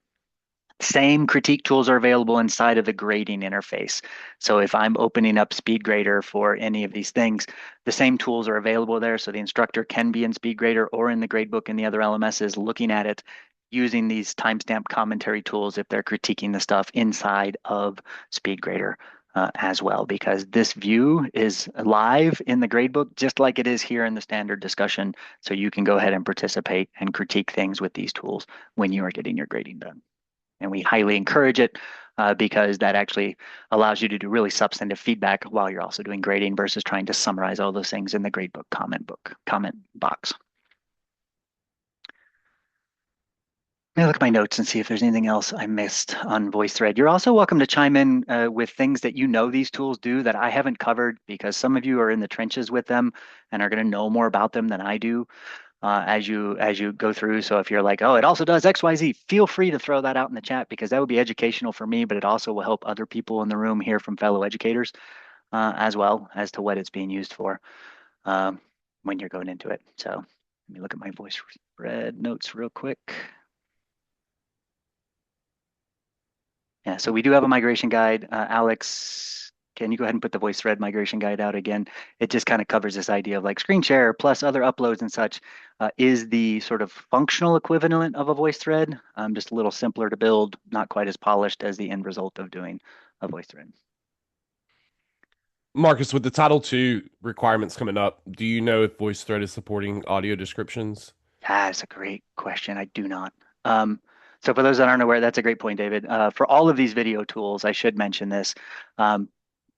Same critique tools are available inside of the grading interface. So if I'm opening up SpeedGrader for any of these things, the same tools are available there. So the instructor can be in SpeedGrader or in the gradebook and the other LMSs looking at it using these timestamp commentary tools if they're critiquing the stuff inside of SpeedGrader as well, because this view is live in the gradebook just like it is here in the standard discussion. So you can go ahead and participate and critique things with these tools when you are getting your grading done. And we highly encourage it because that actually allows you to do really substantive feedback while you're also doing grading versus trying to summarize all those things in the gradebook comment box. Let me look at my notes and see if there's anything else I missed on VoiceThread. You're also welcome to chime in with things that you know these tools do that I haven't covered, because some of you are in the trenches with them and are going to know more about them than I do. As you go through. So if you're like, oh, it also does XYZ, feel free to throw that out in the chat, because that would be educational for me, but it also will help other people in the room hear from fellow educators as well as to what it's being used for when you're going into it. So let me look at my VoiceThread notes real quick. Yeah, so we do have a migration guide. Alex, can you go ahead and put the VoiceThread migration guide out again? It just kind of covers this idea of like screen share plus other uploads and such is the sort of functional equivalent of a VoiceThread, just a little simpler to build, not quite as polished as the end result of doing a VoiceThread. Marcus, with the Title II requirements coming up, do you know if VoiceThread is supporting audio descriptions? That's a great question. I do not. So for those that aren't aware, that's a great point, David. For all of these video tools, I should mention this.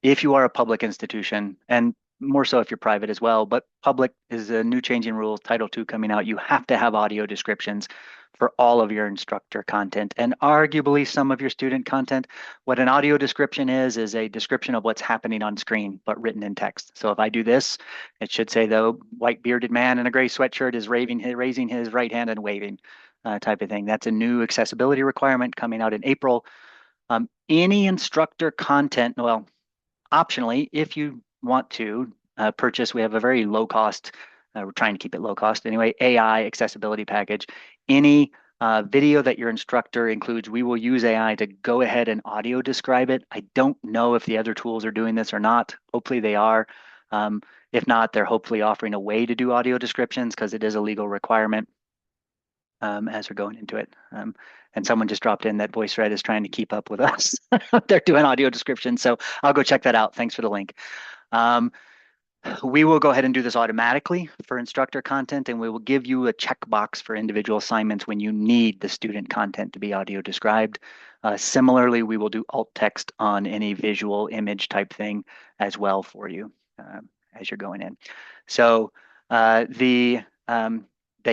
If you are a public institution, and more so if you're private as well, but public is a new changing rules, Title II coming out, you have to have audio descriptions for all of your instructor content and arguably some of your student content. What an audio description is a description of what's happening on screen, but written in text. So if I do this, it should say the white bearded man in a gray sweatshirt is raising his right hand and waving type of thing. That's a new accessibility requirement coming out in April. Any instructor content, well, optionally, if you want to purchase, we have a very low cost, we're trying to keep it low cost anyway, AI accessibility package. Any video that your instructor includes, we will use AI to go ahead and audio describe it. I don't know if the other tools are doing this or not. Hopefully they are. If not, they're hopefully offering a way to do audio descriptions because it is a legal requirement as we're going into it. And someone just dropped in that VoiceThread is trying to keep up with us. They're doing audio descriptions, so I'll go check that out. Thanks for the link. We will go ahead and do this automatically for instructor content, and we will give you a checkbox for individual assignments when you need the student content to be audio described. Similarly, we will do alt text on any visual image type thing as well for you as you're going in. So they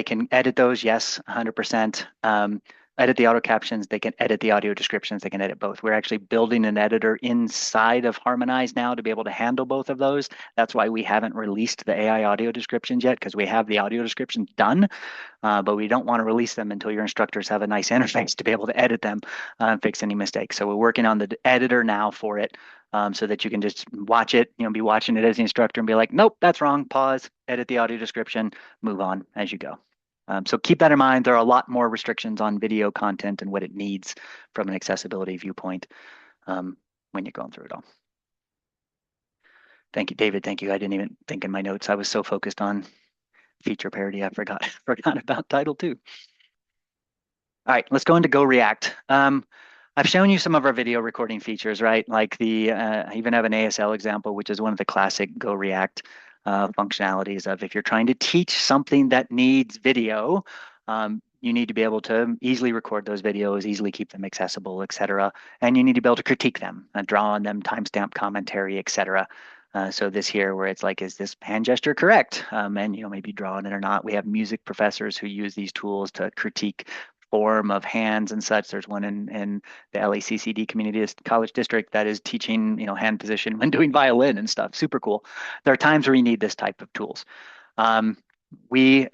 can edit those, yes, 100%. Edit the auto captions, they can edit the audio descriptions, they can edit both. We're actually building an editor inside of Harmonize now to be able to handle both of those. That's why we haven't released the AI audio descriptions yet, because we have the audio descriptions done, but we don't want to release them until your instructors have a nice interface to be able to edit them and fix any mistakes. So we're working on the editor now for it so that you can just watch it, be watching it as the instructor and be like, nope, that's wrong, pause, edit the audio description, move on as you go. So keep that in mind. There are a lot more restrictions on video content and what it needs from an accessibility viewpoint when you're going through it all. Thank you, David. Thank you. I didn't even think in my notes. I was so focused on feature parity, I forgot about Title II. All right, let's go into GoReact. I've shown you some of our video recording features, right? Like I even have an ASL example, which is one of the classic GoReact functionalities of if you're trying to teach something that needs video, you need to be able to easily record those videos, easily keep them accessible, et cetera. And you need to be able to critique them, draw on them, timestamp commentary, et cetera. So this here where it's like, is this hand gesture correct? And maybe draw on it or not. We have music professors who use these tools to critique form of hands and such. There's one in the LACCD Community College District that is teaching, hand position when doing violin and stuff. Super cool. There are times where you need this type of tools. We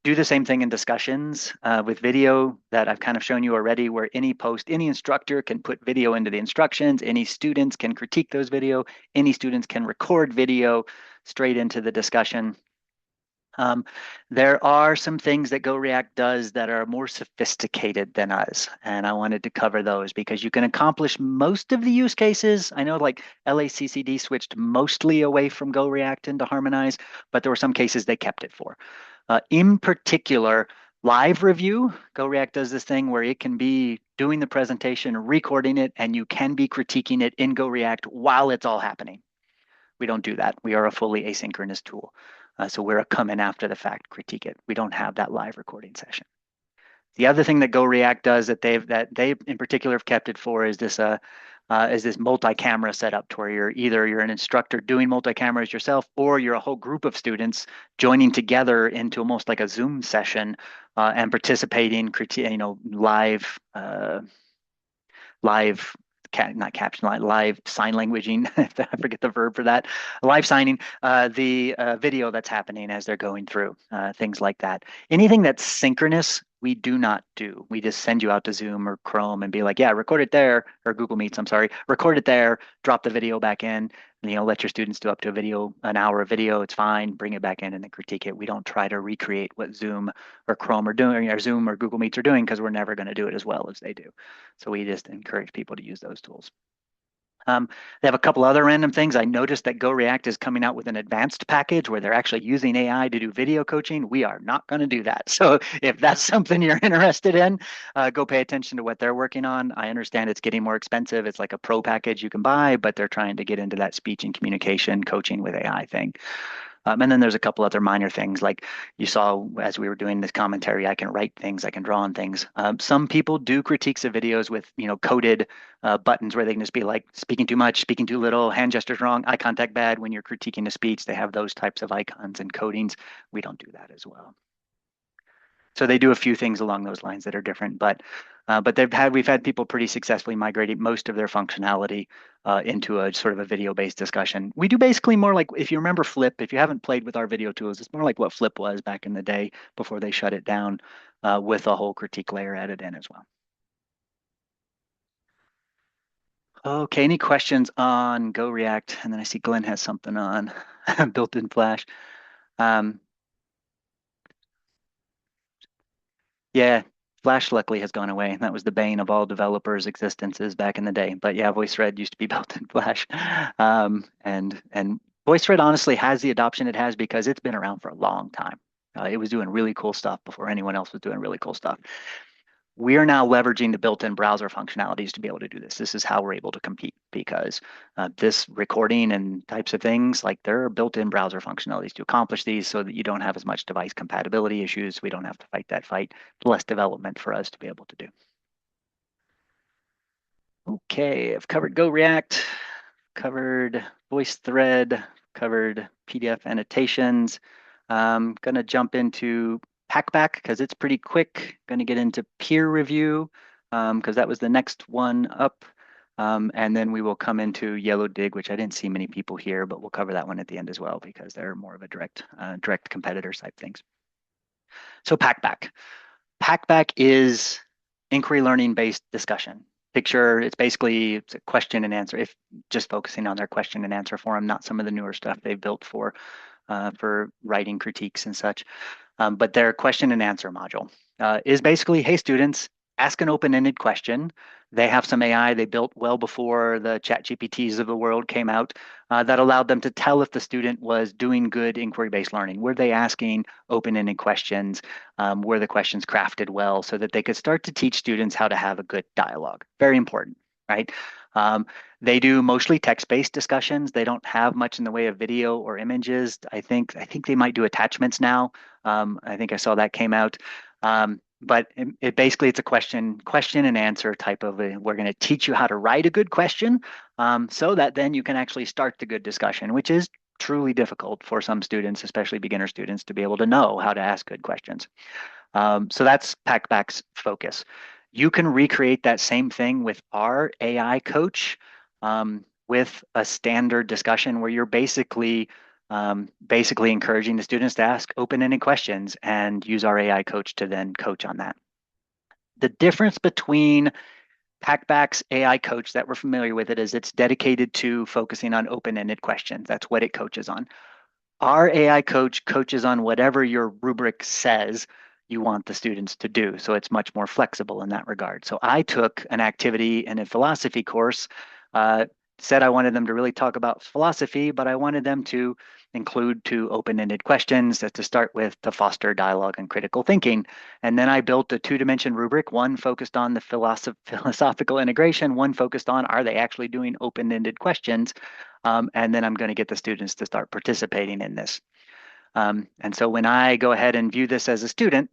do the same thing in discussions with video that I've kind of shown you already, where any post, any instructor can put video into the instructions, any students can critique those video, any students can record video straight into the discussion. Um, there are some things that GoReact does that are more sophisticated than us, and I wanted to cover those because you can accomplish most of the use cases. I know like LACCD switched mostly away from GoReact into Harmonize, but there were some cases they kept it for. In particular, live review, GoReact does this thing where it can be doing the presentation, recording it, and you can be critiquing it in GoReact while it's all happening. We don't do that. We are a fully asynchronous tool. So we're a come in after the fact critique it. We don't have that live recording session. The other thing that GoReact does that they in particular have kept it for is this multi-camera setup to where you're an instructor doing multi-cameras yourself, or you're a whole group of students joining together into almost like a Zoom session and participating, live live not caption live sign languaging. I forget the verb for that. Live signing the video that's happening as they're going through things like that. Anything that's synchronous, we do not do. We just send you out to Zoom or Chrome and be like, yeah, record it there, or Google Meets. I'm sorry, record it there. Drop the video back in. Let your students do up to an hour of video. It's fine. Bring it back in and then critique it. We don't try to recreate what Zoom or Chrome are doing, or Zoom or Google Meets are doing, because we're never going to do it as well as they do. So we just encourage people to use those tools. They have a couple other random things. I noticed that GoReact is coming out with an advanced package where they're actually using AI to do video coaching. We are not going to do that. So if that's something you're interested in, go pay attention to what they're working on. I understand it's getting more expensive. It's like a pro package you can buy, but they're trying to get into that speech and communication coaching with AI thing. And then there's a couple other minor things, like you saw as we were doing this commentary. I can write things, I can draw on things. Some people do critiques of videos with coded buttons where they can just be like speaking too much, speaking too little, hand gestures wrong, eye contact bad. When you're critiquing a speech, they have those types of icons and codings. We don't do that as well. So they do a few things along those lines that are different, but we've had people pretty successfully migrating most of their functionality into a sort of a video-based discussion. We do basically more like, if you remember Flip, if you haven't played with our video tools, it's more like what Flip was back in the day before they shut it down, with a whole critique layer added in as well. Okay, any questions on GoReact? And then I see Glenn has something on built-in Flash. Um, Yeah, Flash luckily has gone away. That was the bane of all developers' existences back in the day. But yeah, VoiceThread used to be built in Flash. And VoiceThread honestly has the adoption it has because it's been around for a long time. It was doing really cool stuff before anyone else was doing really cool stuff. We are now leveraging the built-in browser functionalities to be able to do this. This is how we're able to compete, because this recording and types of things, like, there are built-in browser functionalities to accomplish these so that you don't have as much device compatibility issues. We don't have to fight that fight. Less development for us to be able to do. Okay, I've covered GoReact, covered VoiceThread, covered PDF annotations. I'm going to jump into Packback because it's pretty quick. Going to get into peer review because that was the next one up. And then we will come into Yellowdig, which I didn't see many people here, but we'll cover that one at the end as well because they're more of a direct competitor type things. So Packback. Packback is inquiry learning based discussion. Picture, it's a question and answer, if just focusing on their question and answer forum, not some of the newer stuff they've built for writing critiques and such. But their question and answer module is basically, hey, students, ask an open-ended question. They have some AI they built well before the ChatGPTs of the world came out that allowed them to tell if the student was doing good inquiry-based learning. Were they asking open-ended questions? Were the questions crafted well so that they could start to teach students how to have a good dialogue? Very important, right? They do mostly text-based discussions. They don't have much in the way of video or images. I think they might do attachments now. I think I saw that came out. But basically it's a question and answer type of we're going to teach you how to write a good question so that then you can actually start the good discussion, which is truly difficult for some students, especially beginner students, to be able to know how to ask good questions. So that's Packback's focus. You can recreate that same thing with our AI coach with a standard discussion where you're basically basically encouraging the students to ask open-ended questions and use our AI coach to then coach on that. The difference between Packback's AI coach that we're familiar with it is it's dedicated to focusing on open-ended questions. That's what it coaches on. Our AI coach coaches on whatever your rubric says you want the students to do. So it's much more flexible in that regard. So I took an activity in a philosophy course, uh, said I wanted them to really talk about philosophy, but I wanted them to include two open-ended questions to start with to foster dialogue and critical thinking. And then I built a two-dimension rubric, one focused on the philosophical integration, one focused on are they actually doing open-ended questions? And then I'm going to get the students to start participating in this. And so when I go ahead and view this as a student,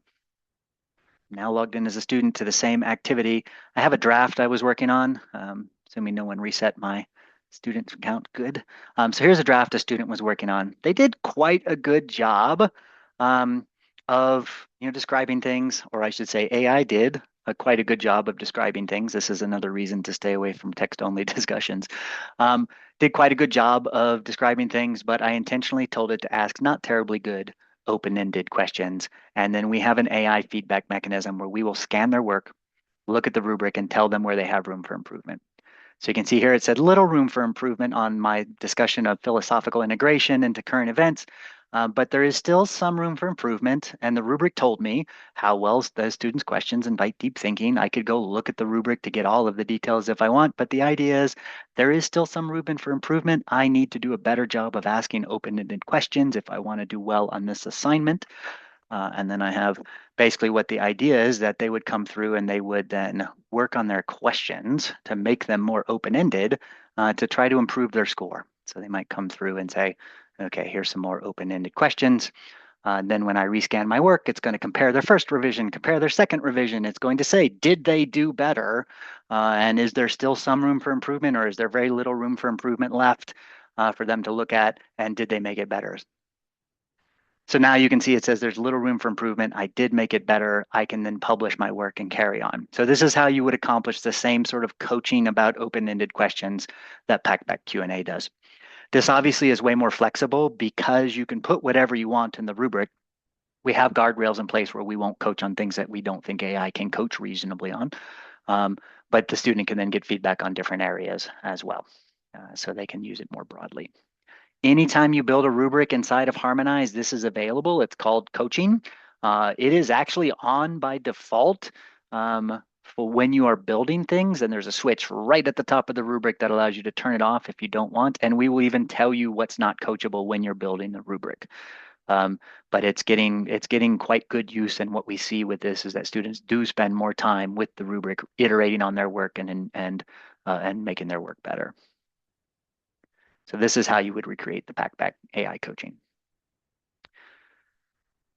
I'm now logged in as a student to the same activity. I have a draft I was working on, assuming no one reset my student account. Good. So here's a draft a student was working on. They did quite a good job um, of describing things, or I should say AI did quite a good job of describing things. This is another reason to stay away from text-only discussions. Did quite a good job of describing things, but I intentionally told it to ask not terribly good open-ended questions. And then we have an AI feedback mechanism where we will scan their work, look at the rubric, and tell them where they have room for improvement. So you can see here it said little room for improvement on my discussion of philosophical integration into current events, but there is still some room for improvement. And the rubric told me how well the students' questions invite deep thinking. I could go look at the rubric to get all of the details if I want, but the idea is there is still some room for improvement. I need to do a better job of asking open-ended questions if I want to do well on this assignment. And then I have basically what the idea is that they would come through and they would then work on their questions to make them more open-ended to try to improve their score. So they might come through and say, okay, here's some more open-ended questions. Then when I rescan my work, it's going to compare their first revision, compare their second revision. It's going to say, did they do better? And is there still some room for improvement, or is there very little room for improvement left for them to look at? And did they make it better? So now you can see it says there's little room for improvement. I did make it better. I can then publish my work and carry on. So this is how you would accomplish the same sort of coaching about open-ended questions that Packback Q&A does. This obviously is way more flexible because you can put whatever you want in the rubric. We have guardrails in place where we won't coach on things that we don't think AI can coach reasonably on. But the student can then get feedback on different areas as well. So they can use it more broadly. Anytime you build a rubric inside of Harmonize, this is available. It's called coaching. It is actually on by default for when you are building things, and there's a switch right at the top of the rubric that allows you to turn it off if you don't want. And we will even tell you what's not coachable when you're building the rubric. But it's getting quite good use. And what we see with this is that students do spend more time with the rubric, iterating on their work and making their work better. So this is how you would recreate the Packback AI coaching.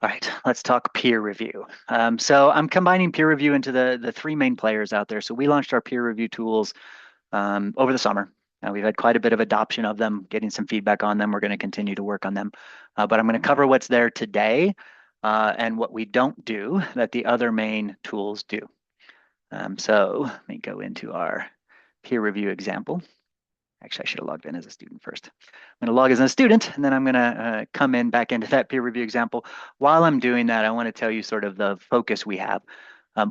All right, let's talk peer review. So I'm combining peer review into the three main players out there. So we launched our peer review tools over the summer. We've had quite a bit of adoption of them, getting some feedback on them. We're going to continue to work on them. But I'm going to cover what's there today and what we don't do that the other main tools do. So let me go into our peer review example. Actually, I should have logged in as a student first. I'm going to log as a student, and then I'm going to come in back into that peer review example. While I'm doing that, I want to tell you sort of the focus we have.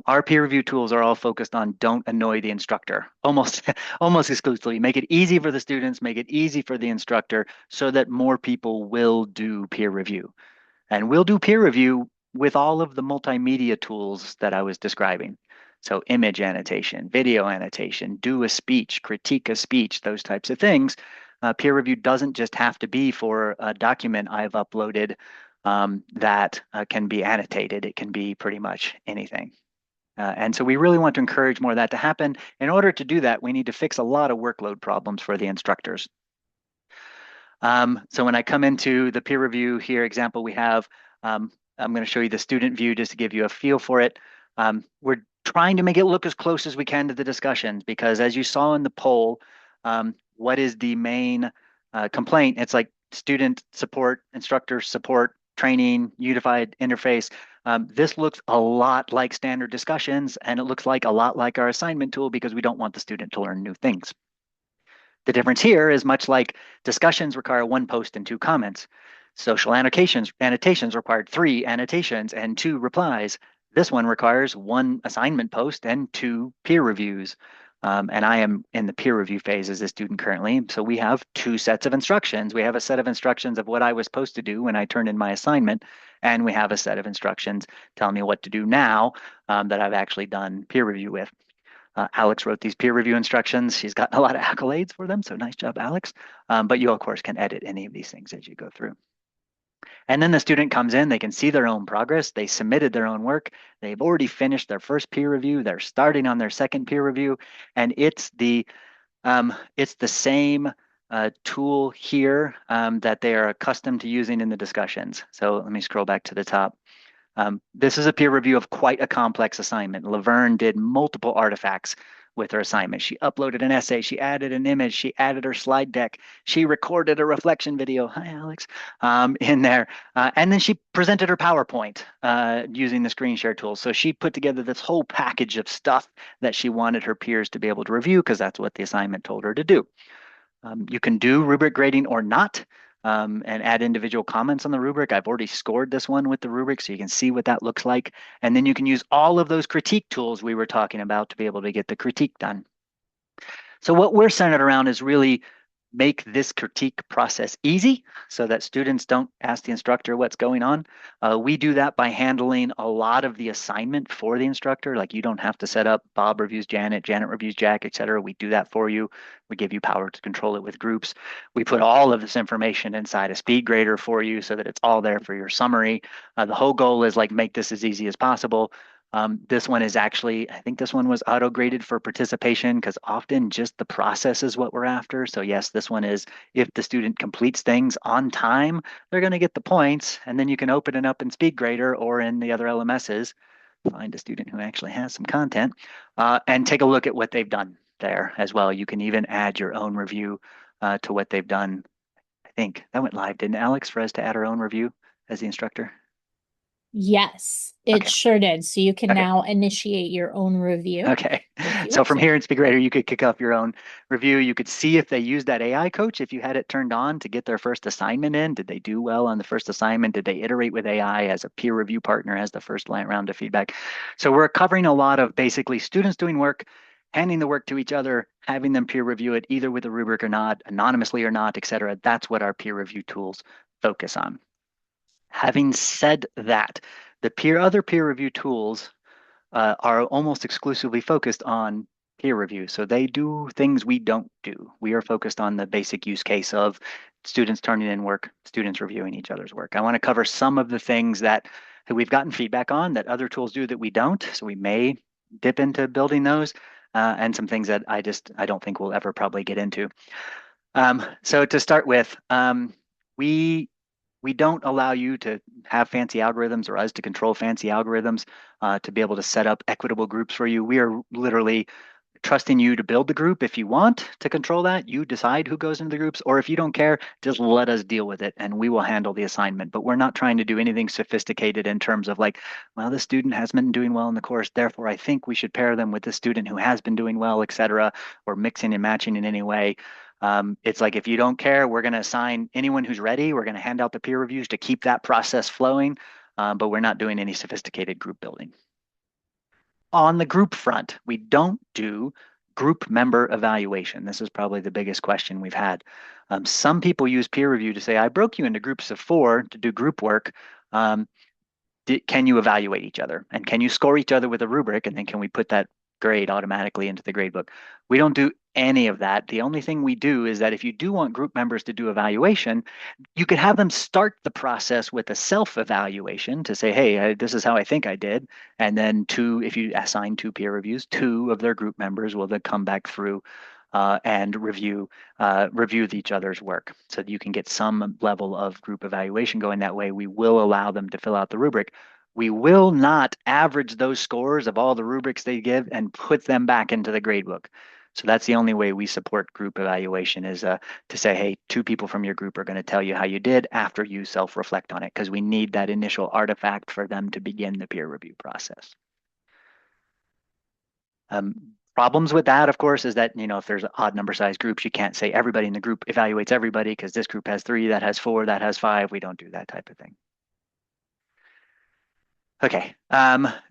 Our peer review tools are all focused on don't annoy the instructor, almost exclusively. Make it easy for the students, make it easy for the instructor so that more people will do peer review. And we'll do peer review with all of the multimedia tools that I was describing. So image annotation, video annotation, do a speech, critique a speech, those types of things. Peer review doesn't just have to be for a document I've uploaded that can be annotated. It can be pretty much anything. And so we really want to encourage more of that to happen. In order to do that, we need to fix a lot of workload problems for the instructors. So when I come into the peer review here example we have, I'm going to show you the student view just to give you a feel for it. We're trying to make it look as close as we can to the discussions because as you saw in the poll, what is the main complaint? It's like student support, instructor support, training, unified interface. This looks a lot like standard discussions and it looks like a lot like our assignment tool because we don't want the student to learn new things. The difference here is much like discussions require one post and two comments. Social annotations required three annotations and two replies. This one requires one assignment post and two peer reviews. And I am in the peer review phase as a student currently. So we have two sets of instructions. We have a set of instructions of what I was supposed to do when I turned in my assignment, and we have a set of instructions telling me what to do now that I've actually done peer review with. Alex wrote these peer review instructions. She's gotten a lot of accolades for them, so nice job, Alex. But you, of course, can edit any of these things as you go through. And then the student comes in, they can see their own progress. They submitted their own work. They've already finished their first peer review. They're starting on their second peer review. And it's the same tool here that they are accustomed to using in the discussions. So let me scroll back to the top. This is a peer review of quite a complex assignment. Laverne did multiple artifacts with her assignment. She uploaded an essay, she added an image, she added her slide deck, she recorded a reflection video. Hi, Alex, in there. And then she presented her PowerPoint using the screen share tool. So she put together this whole package of stuff that she wanted her peers to be able to review because that's what the assignment told her to do. You can do rubric grading or not, and add individual comments on the rubric. I've already scored this one with the rubric, so you can see what that looks like. And then you can use all of those critique tools we were talking about to be able to get the critique done. So what we're centered around is really make this critique process easy so that students don't ask the instructor what's going on. We do that by handling a lot of the assignment for the instructor. Like you don't have to set up Bob reviews Janet, Janet reviews Jack, etc. We do that for you. We give you power to control it with groups. We put all of this information inside a speed grader for you so that it's all there for your summary. The whole goal is like make this as easy as possible. This one is actually, I think this one was auto graded for participation because often just the process is what we're after. So yes, this one is if the student completes things on time, they're going to get the points. And then you can open it up in SpeedGrader or in the other LMSs, find a student who actually has some content, and take a look at what they've done there as well. You can even add your own review to what they've done. I think that went live, didn't Alex, for us to add our own review as the instructor? Yes, it Okay. sure did. So you can Okay. now initiate your own review Okay. if you So want from to. here in SpeedGrader, you could kick off your own review. You could see if they used that AI coach, if you had it turned on to get their first assignment in. Did they do well on the first assignment? Did they iterate with AI as a peer review partner as the first round of feedback? So we're covering a lot of basically students doing work, handing the work to each other, having them peer review it either with a rubric or not, anonymously or not, et cetera. That's what our peer review tools focus on. Having said that, the other peer review tools are almost exclusively focused on peer review. So they do things we don't do. We are focused on the basic use case of students turning in work, students reviewing each other's work. I want to cover some of the things that we've gotten feedback on that other tools do that we don't. So we may dip into building those, and some things that I don't think we'll ever probably get into. So to start with, we we don't allow you to have fancy algorithms or us to control fancy algorithms to be able to set up equitable groups for you. We are literally trusting you to build the group. If you want to control that, you decide who goes into the groups, or if you don't care, just let us deal with it and we will handle the assignment. But we're not trying to do anything sophisticated in terms of like, well, the student has been doing well in the course, therefore I think we should pair them with the student who has been doing well, et cetera, or mixing and matching in any way. It's like if you don't care, we're going to assign anyone who's ready. We're going to hand out the peer reviews to keep that process flowing, but we're not doing any sophisticated group building. On the group front, we don't do group member evaluation. This is probably the biggest question we've had. Some people use peer review to say, I broke you into groups of 4 to do group work. Can you evaluate each other? And can you score each other with a rubric? And then can we put that grade automatically into the gradebook? We don't do any of that. The only thing we do is that if you do want group members to do evaluation, you could have them start the process with a self-evaluation to say, hey, this is how I think I did. And then if you assign 2 peer reviews, 2 of their group members will then come back through and review each other's work. So you can get some level of group evaluation going that way. We will allow them to fill out the rubric. We will not average those scores of all the rubrics they give and put them back into the gradebook. So that's the only way we support group evaluation is to say, hey, 2 people from your group are going to tell you how you did after you self-reflect on it, because we need that initial artifact for them to begin the peer review process. Problems with that, of course, is that, if there's odd number size groups, you can't say everybody in the group evaluates everybody because this group has 3, that has 4, that has 5. We don't do that type of thing. Okay.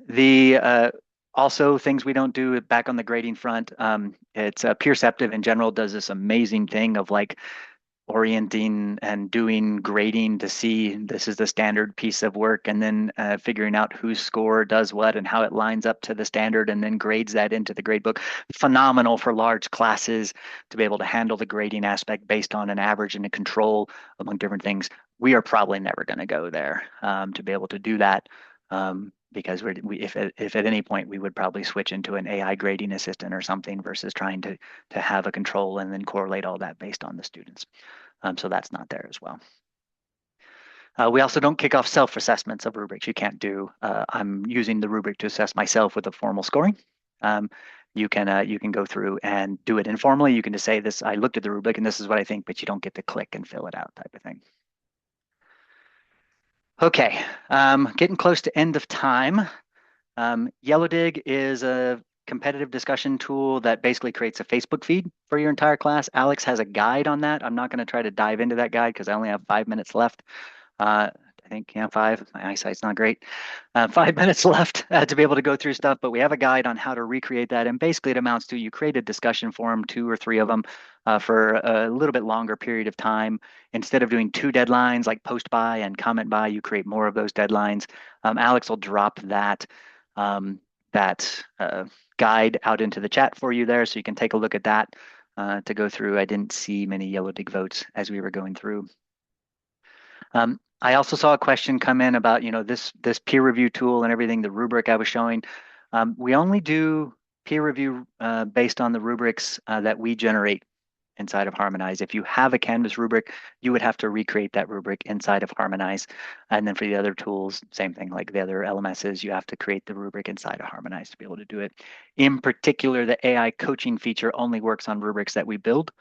The also things we don't do back on the grading front. It's Peerceptiv in general does this amazing thing of like orienting and doing grading to see this is the standard piece of work, and then figuring out whose score does what and how it lines up to the standard, and then grades that into the gradebook. Phenomenal for large classes to be able to handle the grading aspect based on an average and a control among different things. We are probably never going to go there to be able to do that. Because if at any point we would probably switch into an AI grading assistant or something versus trying to have a control and then correlate all that based on the students. So that's not there as well. We also don't kick off self-assessments of rubrics. You can't do, I'm using the rubric to assess myself with a formal scoring. You can go through and do it informally. You can just say this, I looked at the rubric and this is what I think, but you don't get to click and fill it out type of thing. Okay, getting close to end of time. Yellowdig is a competitive discussion tool that basically creates a Facebook feed for your entire class. Alex has a guide on that. I'm not going to try to dive into that guide because I only have 5 minutes left. I think, yeah, 5. My eyesight's not great. 5 minutes left to be able to go through stuff, but we have a guide on how to recreate that. And basically it amounts to you create a discussion forum, 2 or 3 of them for a little bit longer period of time. Instead of doing 2 deadlines like post by and comment by, you create more of those deadlines. Alex will drop that guide out into the chat for you there, so you can take a look at that to go through. I didn't see many Yellowdig votes as we were going through. I also saw a question come in about, this peer review tool and everything, the rubric I was showing. We only do peer review based on the rubrics that we generate inside of Harmonize. If you have a Canvas rubric, you would have to recreate that rubric inside of Harmonize. And then for the other tools, same thing, like the other LMSs, you have to create the rubric inside of Harmonize to be able to do it. In particular, the AI coaching feature only works on rubrics that we build.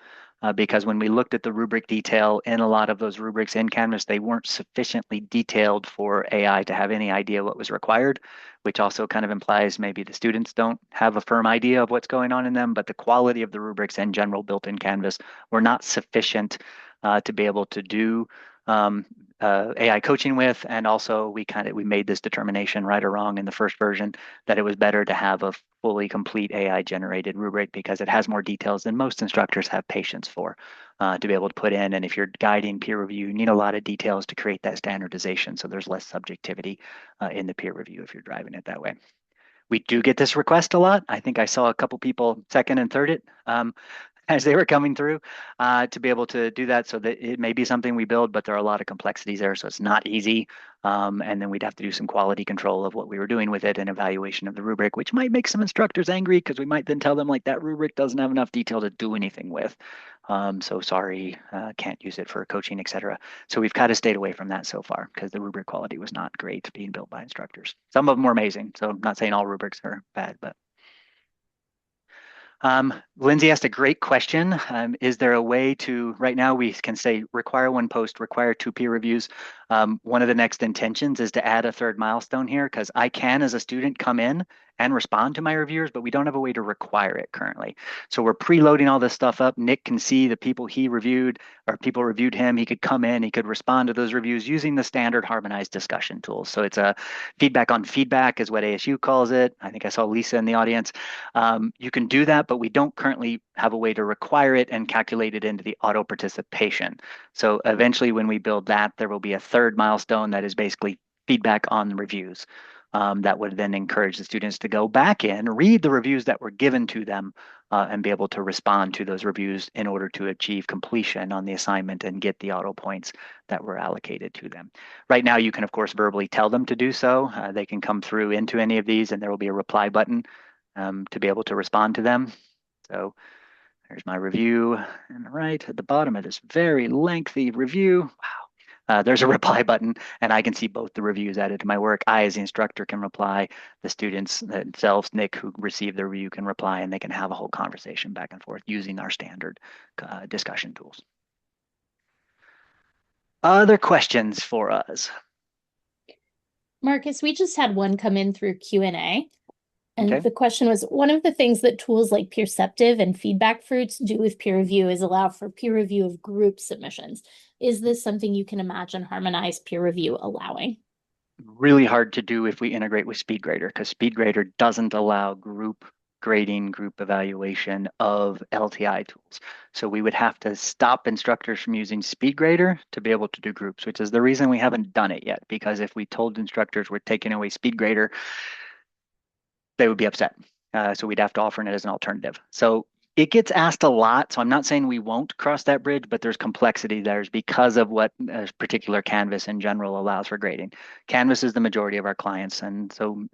Because when we looked at the rubric detail in a lot of those rubrics in Canvas, they weren't sufficiently detailed for AI to have any idea what was required, which also kind of implies maybe the students don't have a firm idea of what's going on in them, but the quality of the rubrics in general built in Canvas were not sufficient to be able to do AI coaching with. And also we made this determination, right or wrong, in the first version that it was better to have a fully complete AI generated rubric because it has more details than most instructors have patience for to be able to put in. And if you're guiding peer review, you need a lot of details to create that standardization. So there's less subjectivity in the peer review if you're driving it that way. We do get this request a lot. I think I saw a couple people second and third it as they were coming through to be able to do that. So that it may be something we build, but there are a lot of complexities there. So it's not easy. And then we'd have to do some quality control of what we were doing with it and evaluation of the rubric, which might make some instructors angry because we might then tell them like that rubric doesn't have enough detail to do anything with. So sorry, can't use it for coaching, etc. So we've kind of stayed away from that so far because the rubric quality was not great being built by instructors. Some of them were amazing. So I'm not saying all rubrics are bad, but Lindsay asked a great question. Is there a way to, right now we can say require 1 post, require 2 peer reviews. One of the next intentions is to add a 3rd milestone here because I can, as a student, come in and respond to my reviewers, but we don't have a way to require it currently. So we're preloading all this stuff up. Nick can see the people he reviewed or people reviewed him. He could come in, he could respond to those reviews using the standard Harmonized discussion tools. So it's a feedback on feedback is what ASU calls it. I think I saw Lisa in the audience. You can do that, but we don't currently have a way to require it and calculate it into the auto participation. So eventually when we build that, there will be a 3rd milestone that is basically feedback on the reviews. That would then encourage the students to go back in, read the reviews that were given to them, and be able to respond to those reviews in order to achieve completion on the assignment and get the auto points that were allocated to them. Right now, you can, of course, verbally tell them to do so. They can come through into any of these, and there will be a reply button to be able to respond to them. So there's my review. And right at the bottom of this very lengthy review, wow. There's a reply button, and I can see both the reviews added to my work. I, as the instructor, can reply. The students themselves, Nick, who received the review, can reply, and they can have a whole conversation back and forth using our standard discussion tools. Other questions for us? Marcus, we just had one come in through Q&A. And Okay. the question was, one of the things that tools like Peerceptiv and feedback fruits do with peer review is allow for peer review of group submissions. Is this something you can imagine Harmonize peer review allowing? Really hard to do if we integrate with SpeedGrader because SpeedGrader doesn't allow group grading, group evaluation of LTI tools. So we would have to stop instructors from using SpeedGrader to be able to do groups, which is the reason we haven't done it yet. Because if we told instructors we're taking away SpeedGrader, they would be upset. So we'd have to offer it as an alternative. So it gets asked a lot. So I'm not saying we won't cross that bridge, but there's complexity there because of what a particular Canvas in general allows for grading. Canvas is the majority of our clients. And so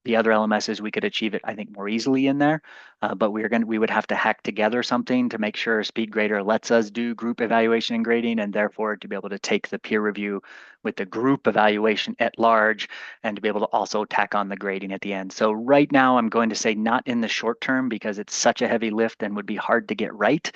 the other LMSs, we could achieve it, I think, more easily in there. But we would have to hack together something to make sure SpeedGrader lets us do group evaluation and grading, and therefore to be able to take the peer review with the group evaluation at large and to be able to also tack on the grading at the end. So right now, I'm going to say not in the short term because it's such a heavy lift and would be hard to get right.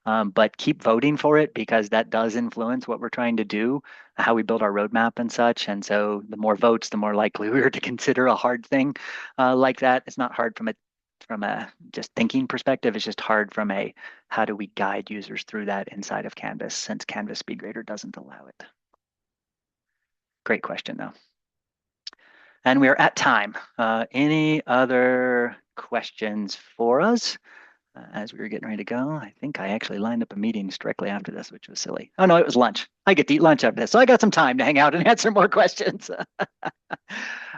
But keep voting for it because that does influence what we're trying to do, how we build our roadmap and such. And so the more votes, the more likely we are to consider a hard thing like that. It's not hard from a just thinking perspective. It's just hard from a how do we guide users through that inside of Canvas since Canvas SpeedGrader doesn't allow it. Great question, though. And we are at time. Any other questions for us as we were getting ready to go? I think I actually lined up a meeting directly after this, which was silly. Oh, no, it was lunch. I get to eat lunch after this. So I got some time to hang out and answer more questions.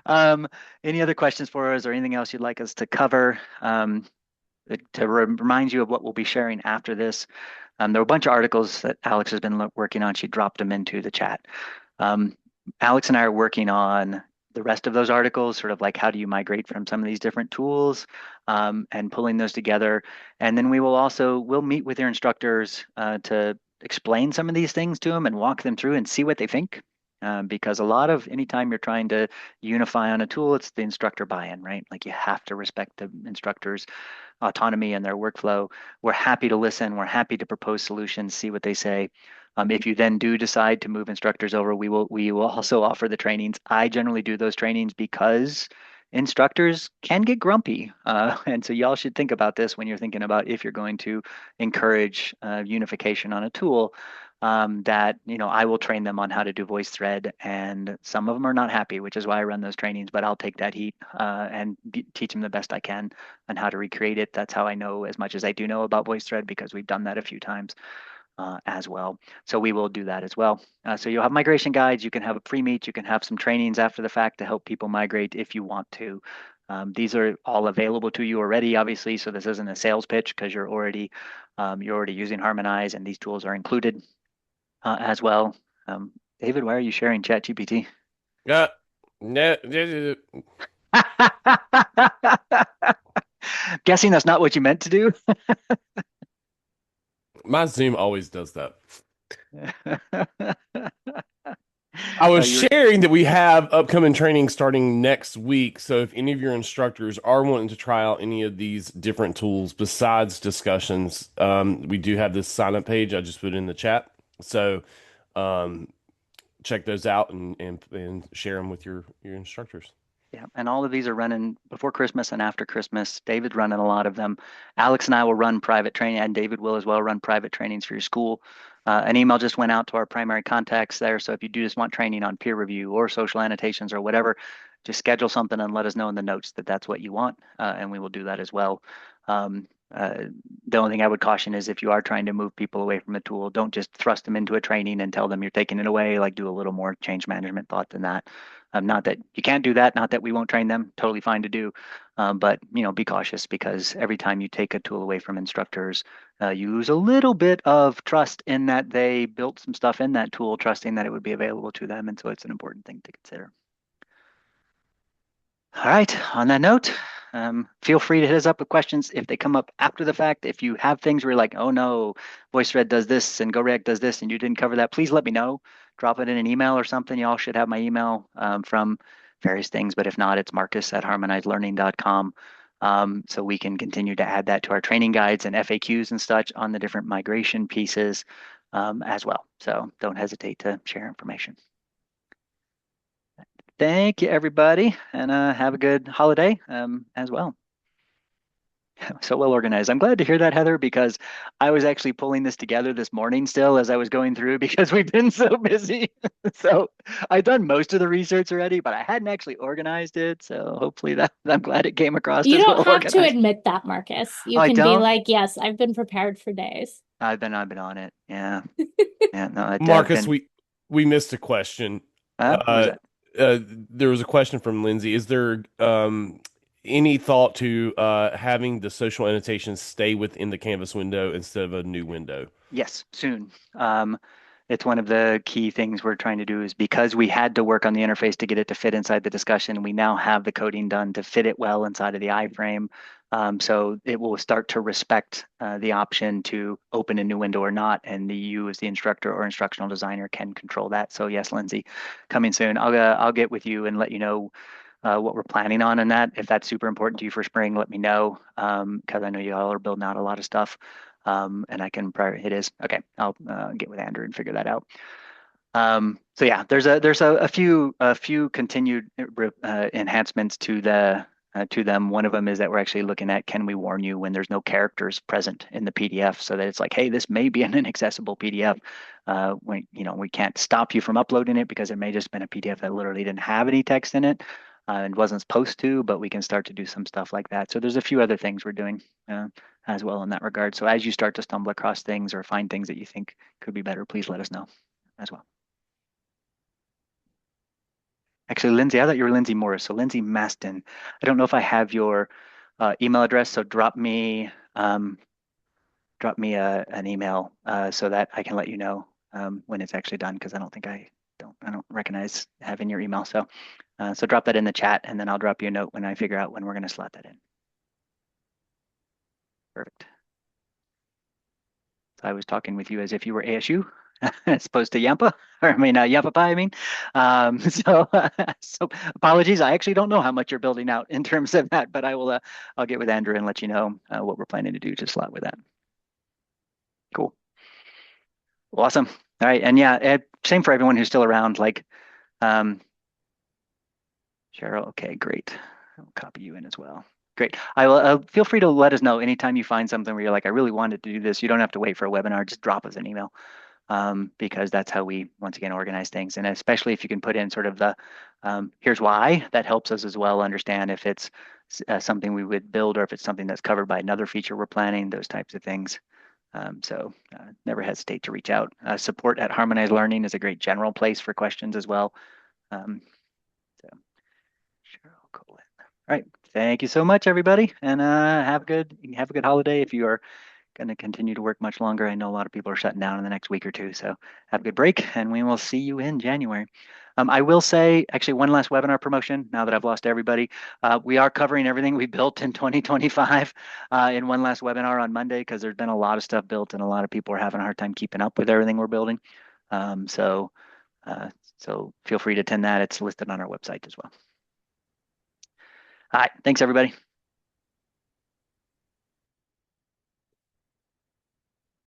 Any other questions for us or anything else you'd like us to cover? To remind you of what we'll be sharing after this, there were a bunch of articles that Alex has been working on. She dropped them into the chat. Alex and I are working on the rest of those articles, sort of like how do you migrate from some of these different tools and pulling those together. And then we'll meet with your instructors to explain some of these things to them and walk them through and see what they think. Because anytime you're trying to unify on a tool, it's the instructor buy-in, right? Like you have to respect the instructor's autonomy and their workflow. We're happy to listen. We're happy to propose solutions, see what they say. If you then do decide to move instructors over, we will also offer the trainings. I generally do those trainings because instructors can get grumpy. And so y'all should think about this when you're thinking about if you're going to encourage unification on a tool. That I will train them on how to do VoiceThread, and some of them are not happy, which is why I run those trainings. But I'll take that heat and teach them the best I can on how to recreate it. That's how I know as much as I do know about VoiceThread because we've done that a few times as well. So we will do that as well. So you'll have migration guides. You can have a pre-meet. You can have some trainings after the fact to help people migrate if you want to. These are all available to you already, obviously. So this isn't a sales pitch because you're already using Harmonize, and these tools are included as well. David, why are you sharing ChatGPT? Yeah. Guessing that's not what you meant to do. My Zoom always does that. I was sharing that we have upcoming training starting next week. So if any of your instructors are wanting to try out any of these different tools besides discussions, we do have this sign up page. I just put it in the chat. So check those out and share them with your instructors. Yeah, and all of these are running before Christmas and after Christmas. David's running a lot of them. Alex and I will run private training, and David will as well run private trainings for your school. An email just went out to our primary contacts there. So if you do just want training on peer review or social annotations or whatever, just schedule something and let us know in the notes that that's what you want, and we will do that as well. The only thing I would caution is if you are trying to move people away from a tool, don't just thrust them into a training and tell them you're taking it away. Like do a little more change management thought than that. Not that you can't do that, not that we won't train them, totally fine to do. But be cautious because every time you take a tool away from instructors, you lose a little bit of trust in that they built some stuff in that tool, trusting that it would be available to them. And so it's an important thing to consider. All right, on that note, feel free to hit us up with questions if they come up after the fact. If you have things where you're like, oh no, VoiceThread does this and GoReact does this and you didn't cover that, please let me know. Drop it in an email or something. Y'all should have my email from various things, but if not, it's marcus@harmonizelearning.com. So we can continue to add that to our training guides and FAQs and such on the different migration pieces as well. So don't hesitate to share information. thank you, everybody, and have a good holiday as well. So well organized. I'm glad to hear that, Heather, because I was actually pulling this together this morning still as I was going through because we've been so busy. So I've done most of the research already, but I hadn't actually organized it. So hopefully that I'm glad it came across You as don't well have to organized. admit that, Marcus. Oh, You I can be don't? like, yes, I've been prepared for days. I've been on it. Yeah. Yeah. No, I've Marcus, been. we missed a question. What was Uh, that? there was a question from Lindsay. Is there any thought to having the social annotations stay within the canvas window instead of a new window? Yes, soon. It's one of the key things we're trying to do is because we had to work on the interface to get it to fit inside the discussion, we now have the coding done to fit it well inside of the iframe. So it will start to respect the option to open a new window or not, and you as the instructor or instructional designer can control that. So yes, Lindsay, coming soon. I'll get with you and let you know what we're planning on in that. If that's super important to you for spring, let me know because I know you all are building out a lot of stuff. And I can prior it is okay. I'll get with Andrew and figure that out. So yeah, there's a few continued enhancements to them. One of them is that we're actually looking at can we warn you when there's no characters present in the PDF so that it's like, hey, this may be an inaccessible PDF. We can't stop you from uploading it because it may just been a PDF that literally didn't have any text in it and wasn't supposed to, but we can start to do some stuff like that. So there's a few other things we're doing as well in that regard. So as you start to stumble across things or find things that you think could be better, please let us know as well. Actually, Lindsay, I thought you were Lindsay Morris. So Lindsay Maston. I don't know if I have your email address, so drop me an email so that I can let you know when it's actually done because I don't recognize having your email. So drop that in the chat and then I'll drop you a note when I figure out when we're going to slot that in. Perfect. So I was talking with you as if you were ASU as opposed to Yampa, or I mean Yampa Pi, I mean. So apologies. I actually don't know how much you're building out in terms of that, but I'll get with Andrew and let you know what we're planning to do to slot with that. Cool. Awesome. All right. And yeah, same for everyone who's still around. Like um, Cheryl. Okay, great. I'll copy you in as well. Great. I will feel free to let us know anytime you find something where you're like, I really wanted to do this. You don't have to wait for a webinar. Just drop us an email. Because that's how we, once again, organize things. And especially if you can put in sort of the here's why, that helps us as well understand if it's something we would build or if it's something that's covered by another feature we're planning, those types of things. So never hesitate to reach out. Support at Harmonize Learning is a great general place for questions as well. So Cheryl Colin. All right. Thank you so much, everybody. And have a good holiday. If you are going to continue to work much longer. I know a lot of people are shutting down in the next week or two. So have a good break and we will see you in January. I will say actually one last webinar promotion now that I've lost everybody. We are covering everything we built in 2025 in one last webinar on Monday because there's been a lot of stuff built and a lot of people are having a hard time keeping up with everything we're building. So feel free to attend that. It's listed on our website as well. All right. Thanks, everybody.